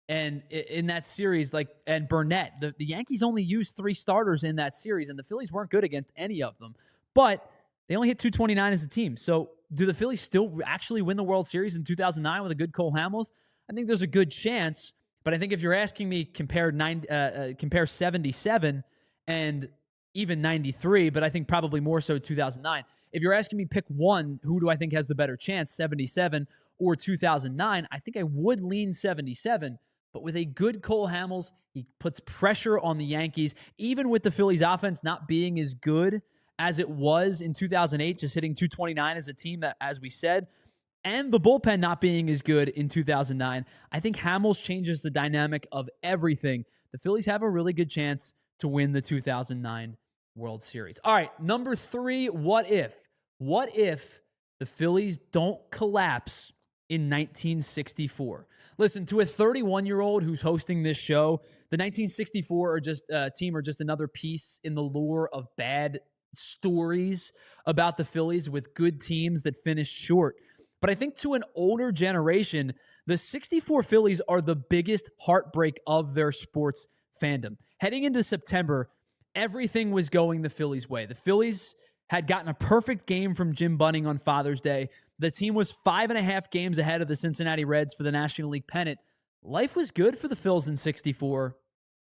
And in that series, and Burnett, the Yankees only used 3 starters in that series, and the Phillies weren't good against any of them. But they only hit 229 as a team. So do the Phillies still actually win the World Series in 2009 with a good Cole Hamels? I think there's a good chance. But I think if you're asking me compare 77 and even 93, but I think probably more so 2009. If you're asking me pick one, who do I think has the better chance, 77 or 2009? I think I would lean 77. But with a good Cole Hamels, he puts pressure on the Yankees, even with the Phillies offense not being as good as it was in 2008, just hitting 229 as a team, as we said, and the bullpen not being as good in 2009. I think Hamels changes the dynamic of everything. The Phillies have a really good chance to win the 2009 World Series. All right, number 3, what if? What if the Phillies don't collapse in 1964? Listen, to a 31-year-old who's hosting this show, the 1964 team are just another piece in the lore of bad stories about the Phillies with good teams that finish short. But I think to an older generation, the 64 Phillies are the biggest heartbreak of their sports fandom. Heading into September, everything was going the Phillies' way. The Phillies had gotten a perfect game from Jim Bunning on Father's Day. The team was 5.5 games ahead of the Cincinnati Reds for the National League pennant. Life was good for the Phils in 64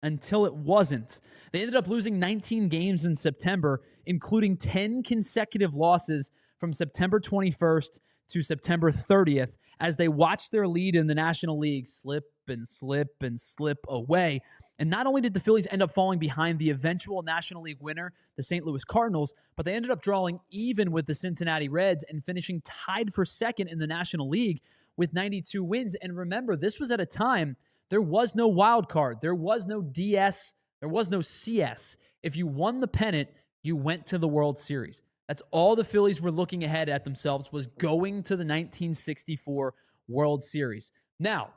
until it wasn't. They ended up losing 19 games in September, including 10 consecutive losses from September 21st to September 30th as they watched their lead in the National League slip and slip and slip away. And not only did the Phillies end up falling behind the eventual National League winner, the St. Louis Cardinals, but they ended up drawing even with the Cincinnati Reds and finishing tied for second in the National League with 92 wins. And remember, this was at a time there was no wild card, there was no DS, there was no CS. If you won the pennant, you went to the World Series. That's all the Phillies were looking ahead at themselves, was going to the 1964 World Series. Now,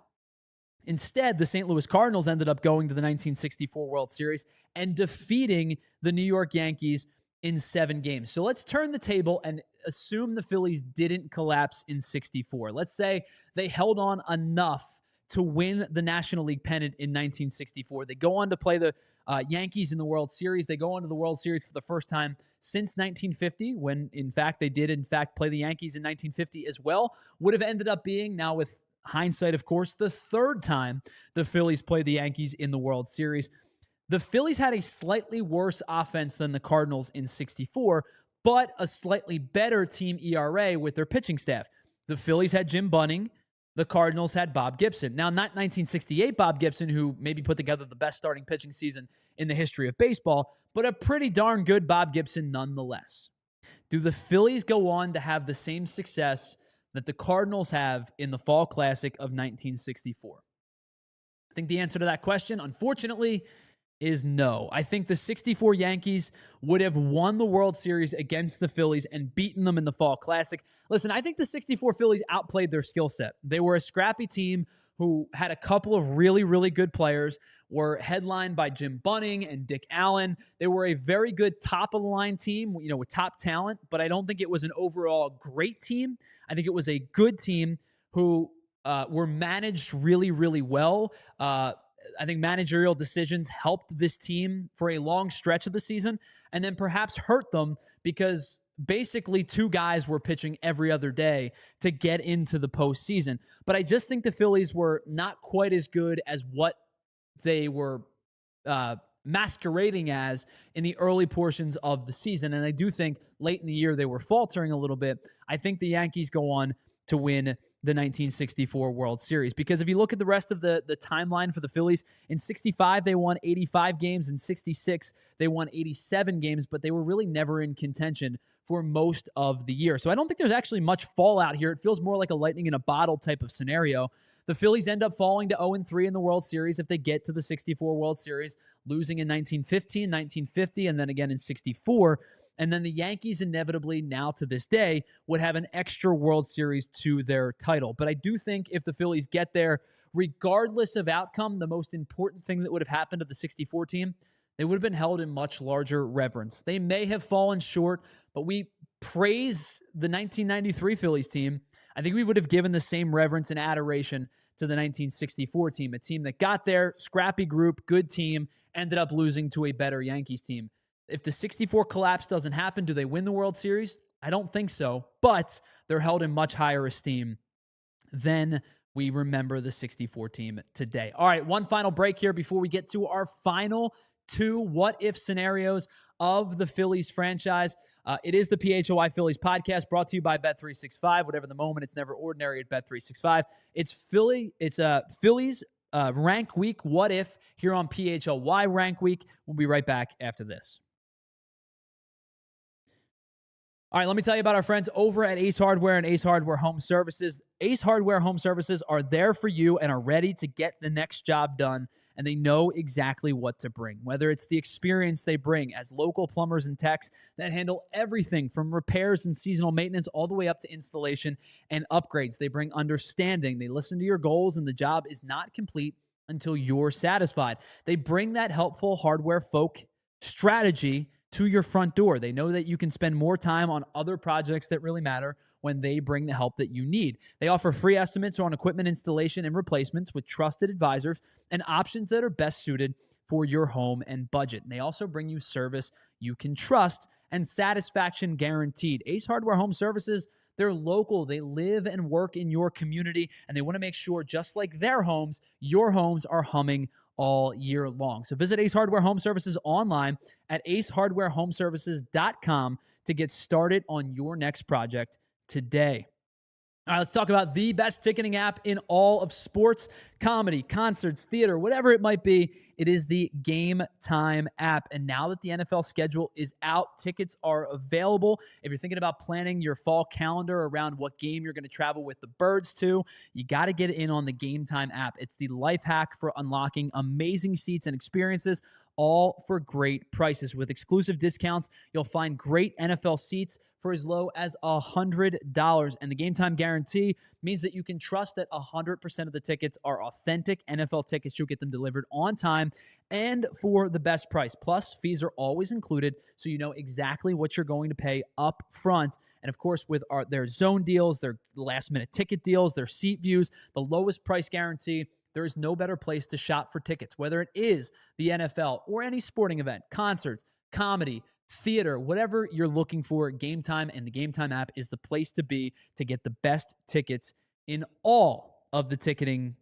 instead, the St. Louis Cardinals ended up going to the 1964 World Series and defeating the New York Yankees in 7 games. So let's turn the table and assume the Phillies didn't collapse in 64. Let's say they held on enough to win the National League pennant in 1964. They go on to play the Yankees in the World Series. They go on to the World Series for the first time since 1950, when, in fact, they did, play the Yankees in 1950 as well. Would have ended up being, now with hindsight, of course, the 3rd time the Phillies played the Yankees in the World Series. The Phillies had a slightly worse offense than the Cardinals in 64, but a slightly better team ERA with their pitching staff. The Phillies had Jim Bunning. The Cardinals had Bob Gibson. Now, not 1968 Bob Gibson, who maybe put together the best starting pitching season in the history of baseball, but a pretty darn good Bob Gibson nonetheless. Do the Phillies go on to have the same success that the Cardinals have in the Fall Classic of 1964? I think the answer to that question, unfortunately, is no. I think the 64 Yankees would have won the World Series against the Phillies and beaten them in the Fall Classic. Listen, I think the 64 Phillies outplayed their skill set. They were a scrappy team who had a couple of really, really good players, were headlined by Jim Bunning and Dick Allen. They were a very good top-of-the-line team, with top talent, but I don't think it was an overall great team. I think it was a good team who were managed really, really well. I think managerial decisions helped this team for a long stretch of the season and then perhaps hurt them because basically 2 guys were pitching every other day to get into the postseason. But I just think the Phillies were not quite as good as what they were masquerading as in the early portions of the season. And I do think late in the year they were faltering a little bit. I think the Yankees go on to win the 1964 World Series. Because if you look at the rest of the timeline for the Phillies, in 65, they won 85 games. In 66, they won 87 games, but they were really never in contention for most of the year. So I don't think there's actually much fallout here. It feels more like a lightning in a bottle type of scenario. The Phillies end up falling to 0-3 in the World Series if they get to the 64 World Series, losing in 1915, 1950, and then again in 64. And then the Yankees inevitably, now to this day, would have an extra World Series to their title. But I do think if the Phillies get there, regardless of outcome, the most important thing that would have happened to the 64 team, they would have been held in much larger reverence. They may have fallen short, but we praise the 1993 Phillies team. I think we would have given the same reverence and adoration to the 1964 team, a team that got there, scrappy group, good team, ended up losing to a better Yankees team. If the 64 collapse doesn't happen, do they win the World Series? I don't think so, but they're held in much higher esteem than we remember the 64 team today. All right, one final break here before we get to our final two what-if scenarios of the Phillies franchise. It is the PHLY Phillies podcast brought to you by Bet365. Whatever the moment, it's never ordinary at Bet365. It's Phillies Rank Week What If here on PHLY Rank Week. We'll be right back after this. All right, let me tell you about our friends over at Ace Hardware and Ace Hardware Home Services. Ace Hardware Home Services are there for you and are ready to get the next job done, and they know exactly what to bring. Whether it's the experience they bring as local plumbers and techs that handle everything from repairs and seasonal maintenance all the way up to installation and upgrades. They bring understanding. They listen to your goals, and the job is not complete until you're satisfied. They bring that helpful hardware folk strategy to your front door. They know that you can spend more time on other projects that really matter when they bring the help that you need. They offer free estimates on equipment installation and replacements with trusted advisors and options that are best suited for your home and budget. And they also bring you service you can trust and satisfaction guaranteed. Ace Hardware Home Services, they're local. They live and work in your community, and they want to make sure, just like their homes, your homes are humming all year long. So visit Ace Hardware Home Services online at acehardwarehomeservices.com to get started on your next project today. All right, let's talk about the best ticketing app in all of sports, comedy, concerts, theater, whatever it might be. It is the Game Time app. And now that the NFL schedule is out, tickets are available. If you're thinking about planning your fall calendar around what game you're going to travel with the birds to, you got to get in on the Game Time app. It's the life hack for unlocking amazing seats and experiences, all for great prices. With exclusive discounts, you'll find great NFL seats for as low as $100. And the Game Time guarantee means that you can trust that 100% of the tickets are authentic NFL tickets. You'll get them delivered on time and for the best price. Plus, fees are always included, so you know exactly what you're going to pay up front. And of course, with their zone deals, their last-minute ticket deals, their seat views, the lowest price guarantee, there is no better place to shop for tickets, whether it is the NFL or any sporting event, concerts, comedy, theater, whatever you're looking for. Game Time and the Game Time app is the place to be to get the best tickets in all of the ticketing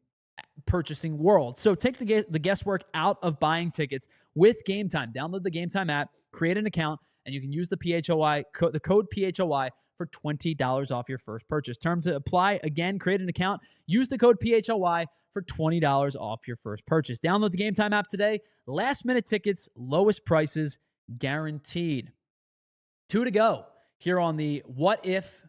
purchasing world. So take the guesswork out of buying tickets with Game Time. Download the Game Time app, create an account, and you can use the code PHLY for $20 off your first purchase. Terms apply. Again, create an account, use the code PHLY for $20 off your first purchase. Download the Game Time app today. Last minute tickets, lowest prices guaranteed. 2 to go here on the What If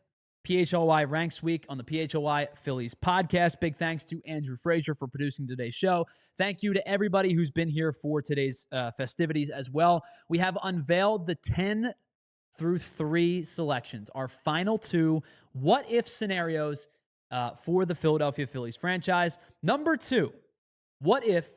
PHLY Ranks Week on the PHLY Phillies podcast. Big thanks to Andrew Frazier for producing today's show. Thank you to everybody who's been here for today's festivities as well. We have unveiled the 10 through 3 selections, our final 2 what if scenarios for the Philadelphia Phillies franchise. Number 2, what if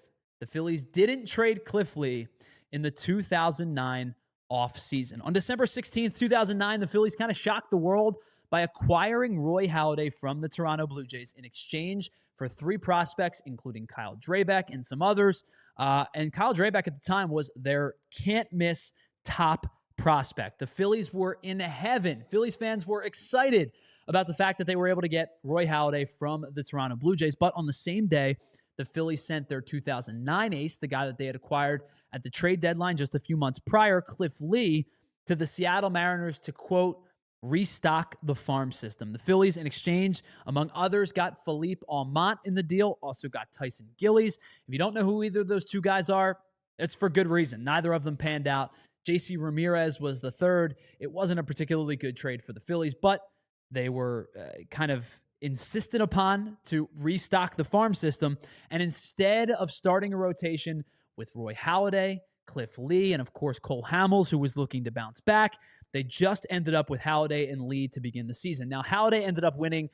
the Phillies didn't trade Cliff Lee in the 2009 offseason? On December 16th, 2009, the Phillies kind of shocked the world by acquiring Roy Halladay from the Toronto Blue Jays in exchange for 3 prospects, including Kyle Drabek and some others. And Kyle Drabek at the time was their can't-miss top prospect. The Phillies were in heaven. Phillies fans were excited about the fact that they were able to get Roy Halladay from the Toronto Blue Jays. But on the same day, the Phillies sent their 2009 ace, the guy that they had acquired at the trade deadline just a few months prior, Cliff Lee, to the Seattle Mariners to, quote, restock the farm system. The Phillies, in exchange, among others, got Philippe Almont in the deal, also got Tyson Gillies. If you don't know who either of those 2 guys are, it's for good reason. Neither of them panned out. JC Ramirez was the third. It wasn't a particularly good trade for the Phillies, but they were kind of insisted upon to restock the farm system. And instead of starting a rotation with Roy Halladay, Cliff Lee, and of course Cole Hamels, who was looking to bounce back, They just ended up with Halladay and Lee to begin the season. Now, Halladay ended up winning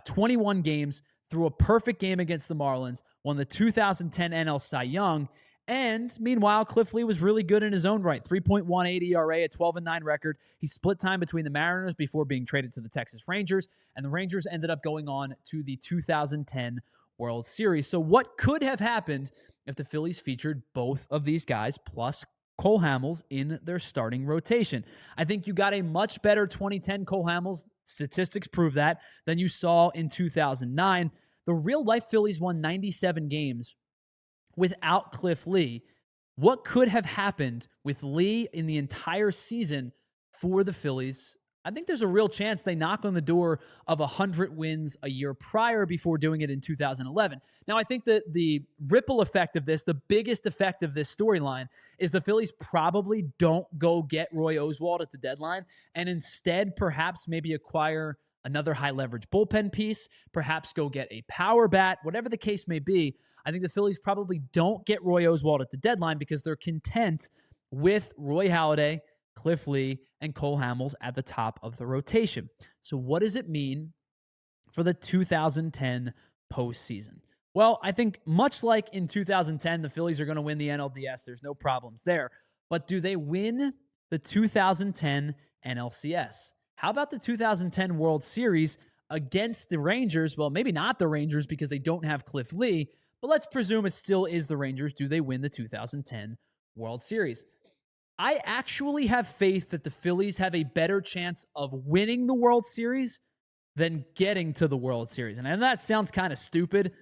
21 games, threw a perfect game against the Marlins, won the 2010 NL Cy Young, and meanwhile, Cliff Lee was really good in his own right. 3.18 ERA, a 12-9 record. He split time between the Mariners before being traded to the Texas Rangers, and the Rangers ended up going on to the 2010 World Series. So what could have happened if the Phillies featured both of these guys plus Cole Hamels in their starting rotation? I think you got a much better 2010 Cole Hamels, statistics prove that, than you saw in 2009. The real-life Phillies won 97 games without Cliff Lee. What could have happened with Lee in the entire season for the Phillies? I think there's a real chance they knock on the door of 100 wins a year prior before doing it in 2011. Now, I think that the ripple effect of this, the biggest effect of this storyline, is the Phillies probably don't go get Roy Oswalt at the deadline and instead perhaps maybe acquire another high-leverage bullpen piece, perhaps go get a power bat, whatever the case may be. I think the Phillies probably don't get Roy Oswalt at the deadline because they're content with Roy Halladay, Cliff Lee, and Cole Hamels at the top of the rotation. So what does it mean for the 2010 postseason? Well, I think much like in 2010, the Phillies are going to win the NLDS. There's no problems there. But do they win the 2010 NLCS? How about the 2010 World Series against the Rangers? Well, maybe not the Rangers because they don't have Cliff Lee, but let's presume it still is the Rangers. Do they win the 2010 World Series? I actually have faith that the Phillies have a better chance of winning the World Series than getting to the World Series. And I know that sounds kind of stupid,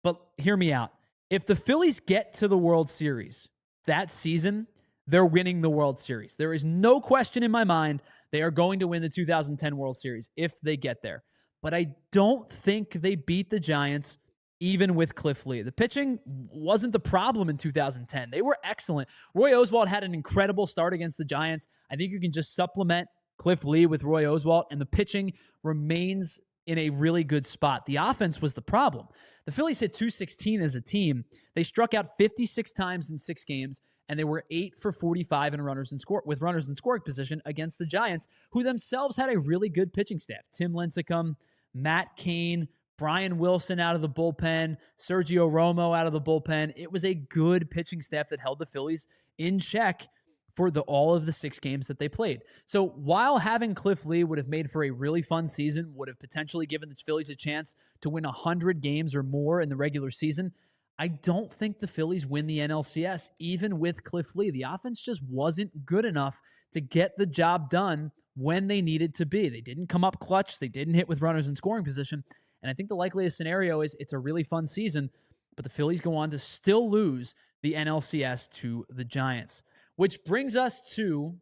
but hear me out. If the Phillies get to the World Series that season, they're winning the World Series. There is no question in my mind they are going to win the 2010 World Series if they get there. But I don't think they beat the Giants even with Cliff Lee. The pitching wasn't the problem in 2010. They were excellent. Roy Oswalt had an incredible start against the Giants. I think you can just supplement Cliff Lee with Roy Oswalt, and the pitching remains in a really good spot. The offense was the problem. The Phillies hit .216 as a team. They struck out 56 times in 6 games, and they were 8 for 45 with runners in scoring position against the Giants, who themselves had a really good pitching staff. Tim Lincecum, Matt Cain, Brian Wilson out of the bullpen, Sergio Romo out of the bullpen. It was a good pitching staff that held the Phillies in check for all of the 6 games that they played. So while having Cliff Lee would have made for a really fun season, would have potentially given the Phillies a chance to win 100 games or more in the regular season, I don't think the Phillies win the NLCS, even with Cliff Lee. The offense just wasn't good enough to get the job done when they needed to be. They didn't come up clutch. They didn't hit with runners in scoring position. And I think the likeliest scenario is it's a really fun season, but the Phillies go on to still lose the NLCS to the Giants. Which brings us to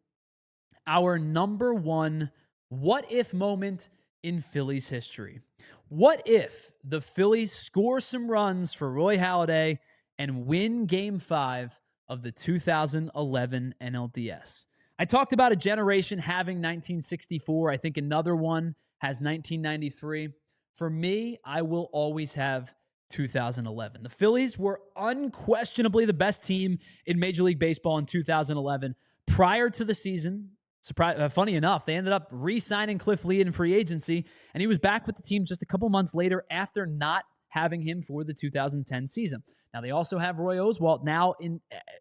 our number one what-if moment in Phillies history. What if the Phillies score some runs for Roy Halladay and win Game 5 of the 2011 NLDS? I talked about a generation having 1964. I think another one has 1993. For me, I will always have 2011. The Phillies were unquestionably the best team in Major League Baseball in 2011. Prior to the season, funny enough, they ended up re-signing Cliff Lee in free agency, and he was back with the team just a couple months later after not having him for the 2010 season. Now, they also have Roy Oswalt now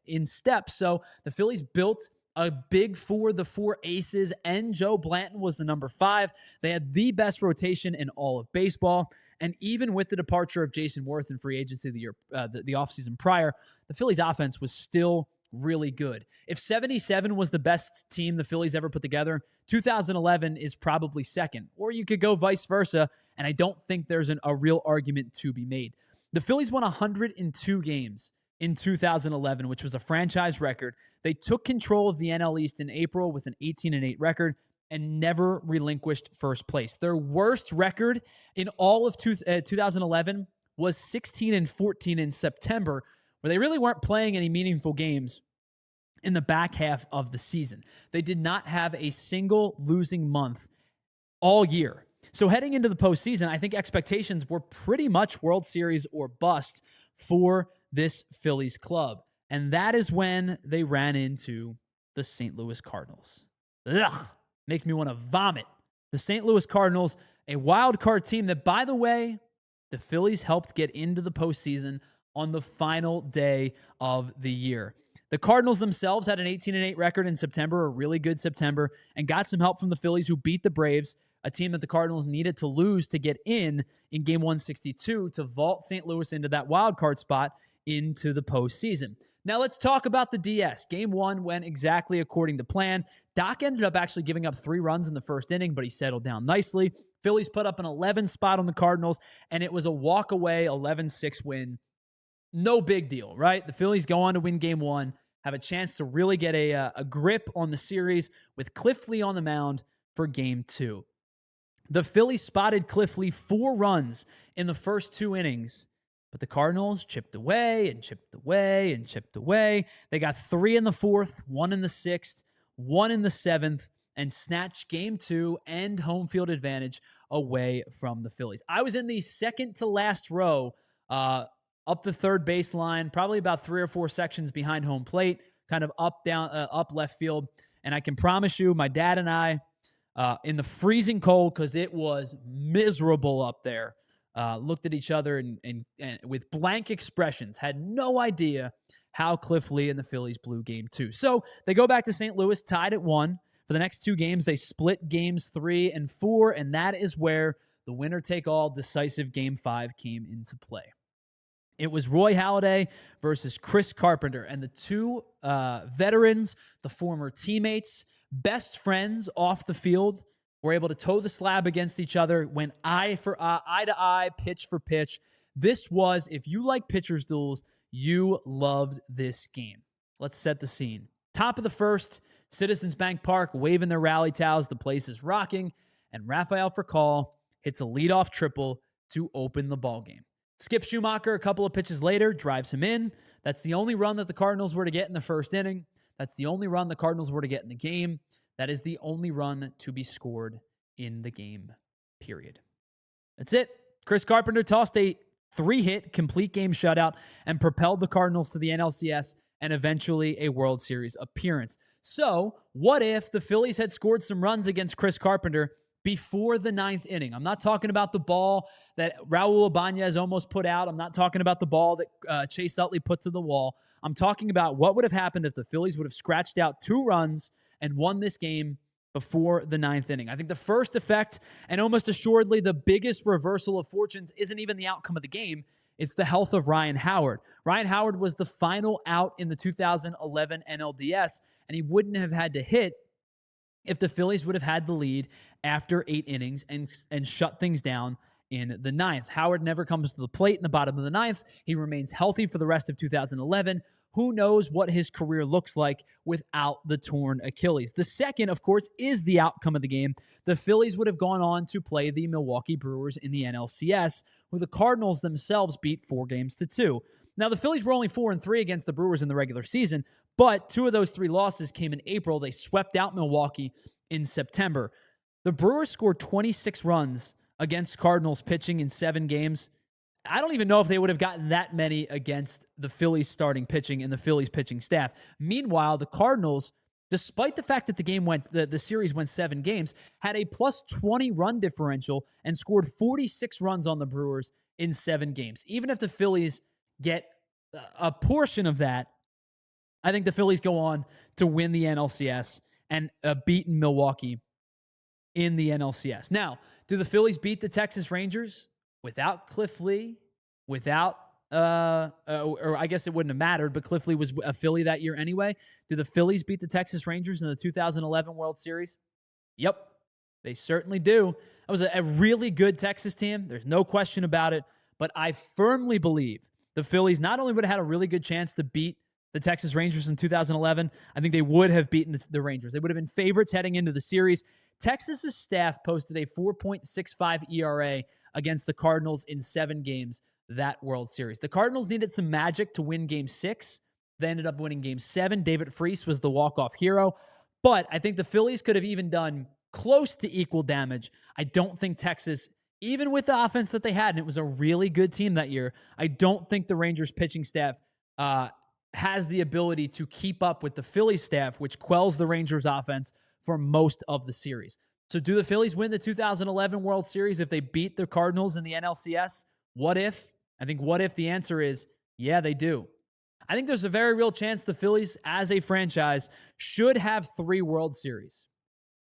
in steps, so the Phillies built a big four, the 4 aces, and Joe Blanton was the number 5. They had the best rotation in all of baseball. And even with the departure of Jason Worth in free agency the offseason prior, the Phillies offense was still really good. If 77 was the best team the Phillies ever put together, 2011 is probably second. Or you could go vice versa, and I don't think there's a real argument to be made. The Phillies won 102 games in 2011, which was a franchise record. They took control of the NL East in April with an 18-8 record and never relinquished first place. Their worst record in all of 2011 was 16-14 in September, where they really weren't playing any meaningful games in the back half of the season. They did not have a single losing month all year. So heading into the postseason, I think expectations were pretty much World Series or bust for this Phillies club. And that is when they ran into the St. Louis Cardinals. Ugh, makes me want to vomit. The St. Louis Cardinals, a wild card team that, by the way, the Phillies helped get into the postseason on the final day of the year. The Cardinals themselves had an 18-8 record in September, a really good September, and got some help from the Phillies, who beat the Braves, a team that the Cardinals needed to lose to get in Game 162 to vault St. Louis into that wild card spot into the postseason. Now let's talk about the DS. Game 1 went exactly according to plan. Doc ended up actually giving up 3 runs in the first inning, but he settled down nicely. Phillies put up an 11 spot on the Cardinals, and it was a walk-away 11-6 win. No big deal, right? The Phillies go on to win Game 1, have a chance to really get a grip on the series with Cliff on the mound for Game 2. The Phillies spotted Cliff 4 runs in the first 2 innings, but the Cardinals chipped away and chipped away and chipped away. They got 3 in the 4th, 1 in the 6th, 1 in the 7th, and snatched Game 2 and home field advantage away from the Phillies. I was in the second to last row, up the third baseline, probably about 3 or 4 sections behind home plate, kind of up, down, up left field. And I can promise you, my dad and I, in the freezing cold, because it was miserable up there, looked at each other and with blank expressions, had no idea how Cliff Lee and the Phillies blew Game 2. So they go back to St. Louis, tied at 1. For the next 2 games, they split Games 3 and 4, and that is where the winner-take-all decisive Game 5 came into play. It was Roy Halladay versus Chris Carpenter, and the 2 veterans, the former teammates, best friends off the field, were able to toe the slab against each other, went eye to eye, pitch for pitch. This was, if you like pitchers' duels, you loved this game. Let's set the scene. Top of the first, Citizens Bank Park waving their rally towels. The place is rocking, and Rafael Furcal hits a leadoff triple to open the ballgame. Skip Schumacher, a couple of pitches later, drives him in. That's the only run that the Cardinals were to get in the first inning. That's the only run the Cardinals were to get in the game. That is the only run to be scored in the game, period. That's it. Chris Carpenter tossed a 3-hit complete game shutout and propelled the Cardinals to the NLCS and eventually a World Series appearance. So, what if the Phillies had scored some runs against Chris Carpenter before the 9th inning? I'm not talking about the ball that Raul Ibanez almost put out. I'm not talking about the ball that Chase Utley put to the wall. I'm talking about what would have happened if the Phillies would have scratched out 2 runs and won this game before the 9th inning. I think the first effect, and almost assuredly the biggest reversal of fortunes, isn't even the outcome of the game. It's the health of Ryan Howard. Ryan Howard was the final out in the 2011 NLDS, and he wouldn't have had to hit if the Phillies would have had the lead after 8 innings and shut things down in the 9th. Howard never comes to the plate in the bottom of the 9th. He remains healthy for the rest of 2011. Who knows what his career looks like without the torn Achilles? The second, of course, is the outcome of the game. The Phillies would have gone on to play the Milwaukee Brewers in the NLCS, who the Cardinals themselves beat 4-2. Now, the Phillies were only 4-3 against the Brewers in the regular season, but 2 of those 3 losses came in April. They swept out Milwaukee in September. The Brewers scored 26 runs against Cardinals pitching in 7 games. I don't even know if they would have gotten that many against the Phillies starting pitching and the Phillies pitching staff. Meanwhile, the Cardinals, despite the fact that the series went 7 games, had a plus 20 run differential and scored 46 runs on the Brewers in 7 games. Even if the Phillies get a portion of that, I think the Phillies go on to win the NLCS and beat Milwaukee in the NLCS. Now, do the Phillies beat the Texas Rangers without Cliff Lee? Without, or I guess it wouldn't have mattered, but Cliff Lee was a Philly that year anyway. Do the Phillies beat the Texas Rangers in the 2011 World Series? Yep, they certainly do. That was a really good Texas team. There's no question about it. But I firmly believe the Phillies not only would have had a really good chance to beat the Texas Rangers in 2011, I think they would have beaten the Rangers. They would have been favorites heading into the series. Texas's staff posted a 4.65 ERA against the Cardinals in 7 games that World Series. The Cardinals needed some magic to win Game 6. They ended up winning Game 7. David Freese was the walk-off hero. But I think the Phillies could have even done close to equal damage. I don't think Texas, even with the offense that they had, and it was a really good team that year, I don't think the Rangers pitching staff has the ability to keep up with the Phillies staff, which quells the Rangers offense for most of the series. So do the Phillies win the 2011 World Series if they beat the Cardinals in the NLCS? What if? I think what if the answer is, yeah, they do. I think there's a very real chance the Phillies, as a franchise, should have 3 World Series.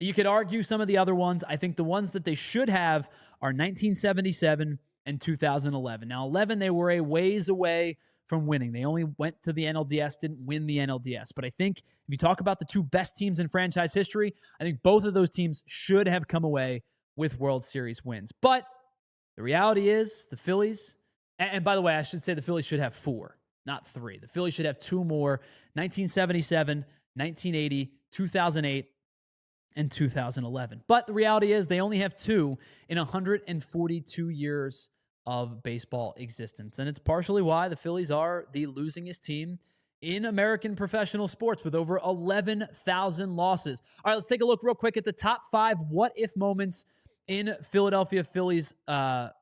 You could argue some of the other ones. I think the ones that they should have are 1977 and 2011. Now, 11, they were a ways away from winning. They only went to the NLDS, didn't win the NLDS. But I think if you talk about the 2 best teams in franchise history, I think both of those teams should have come away with World Series wins. But the reality is the Phillies, and by the way, I should say the Phillies should have 4, not 3. The Phillies should have 2 more, 1977, 1980, 2008, and 2011. But the reality is they only have 2 in 142 years of baseball existence. And it's partially why the Phillies are the losingest team in American professional sports with over 11,000 losses. All right, let's take a look real quick at the top 5 what-if moments in Philadelphia Phillies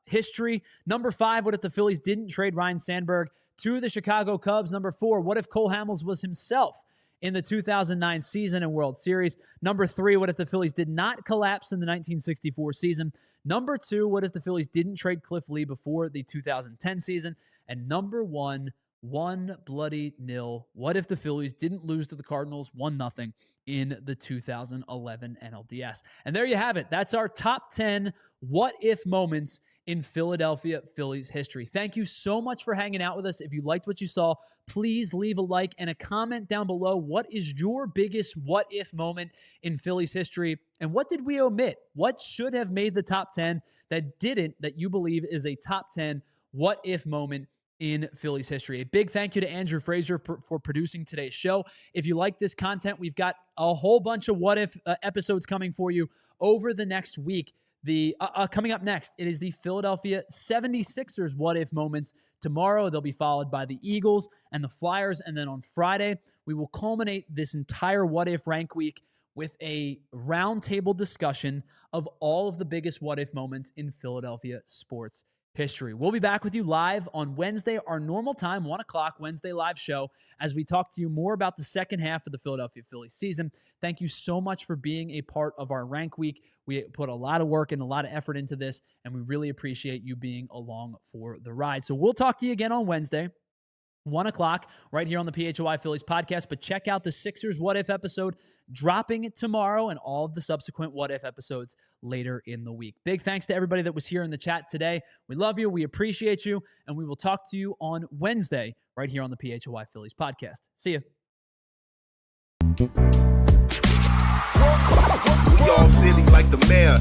history. Number 5, what if the Phillies didn't trade Ryne Sandberg to the Chicago Cubs? Number 4, what if Cole Hamels was himself in the 2009 season and World Series? Number 3, what if the Phillies did not collapse in the 1964 season? Number 2, what if the Phillies didn't trade Cliff Lee before the 2010 season? And number 1, 1-0. What if the Phillies didn't lose to the Cardinals 1-0 in the 2011 NLDS? And there you have it. That's our top 10 what-if moments in Philadelphia Phillies history. Thank you so much for hanging out with us. If you liked what you saw, please leave a like and a comment down below. What is your biggest what-if moment in Phillies history? And what did we omit? What should have made the top 10 that didn't, that you believe is a top 10 what-if moment in Phillies history? A big thank you to Andrew Fraser for producing today's show. If you like this content, we've got a whole bunch of what-if episodes coming for you over the next week. Coming up next, it is the Philadelphia 76ers what-if moments. Tomorrow, they'll be followed by the Eagles and the Flyers. And then on Friday, we will culminate this entire what-if rank week with a roundtable discussion of all of the biggest what-if moments in Philadelphia sports history. We'll be back with you live on Wednesday, our normal time, 1 o'clock, Wednesday live show, as we talk to you more about the second half of the Philadelphia Phillies season. Thank you so much for being a part of our rank week. We put a lot of work and a lot of effort into this, and we really appreciate you being along for the ride. So we'll talk to you again on Wednesday, 1 o'clock, right here on the PHLY Phillies podcast. But check out the Sixers What If episode dropping tomorrow and all of the subsequent What If episodes later in the week. Big thanks to everybody that was here in the chat today. We love you. We appreciate you. And we will talk to you on Wednesday right here on the PHLY Phillies podcast. See you. We all silly like the mayor.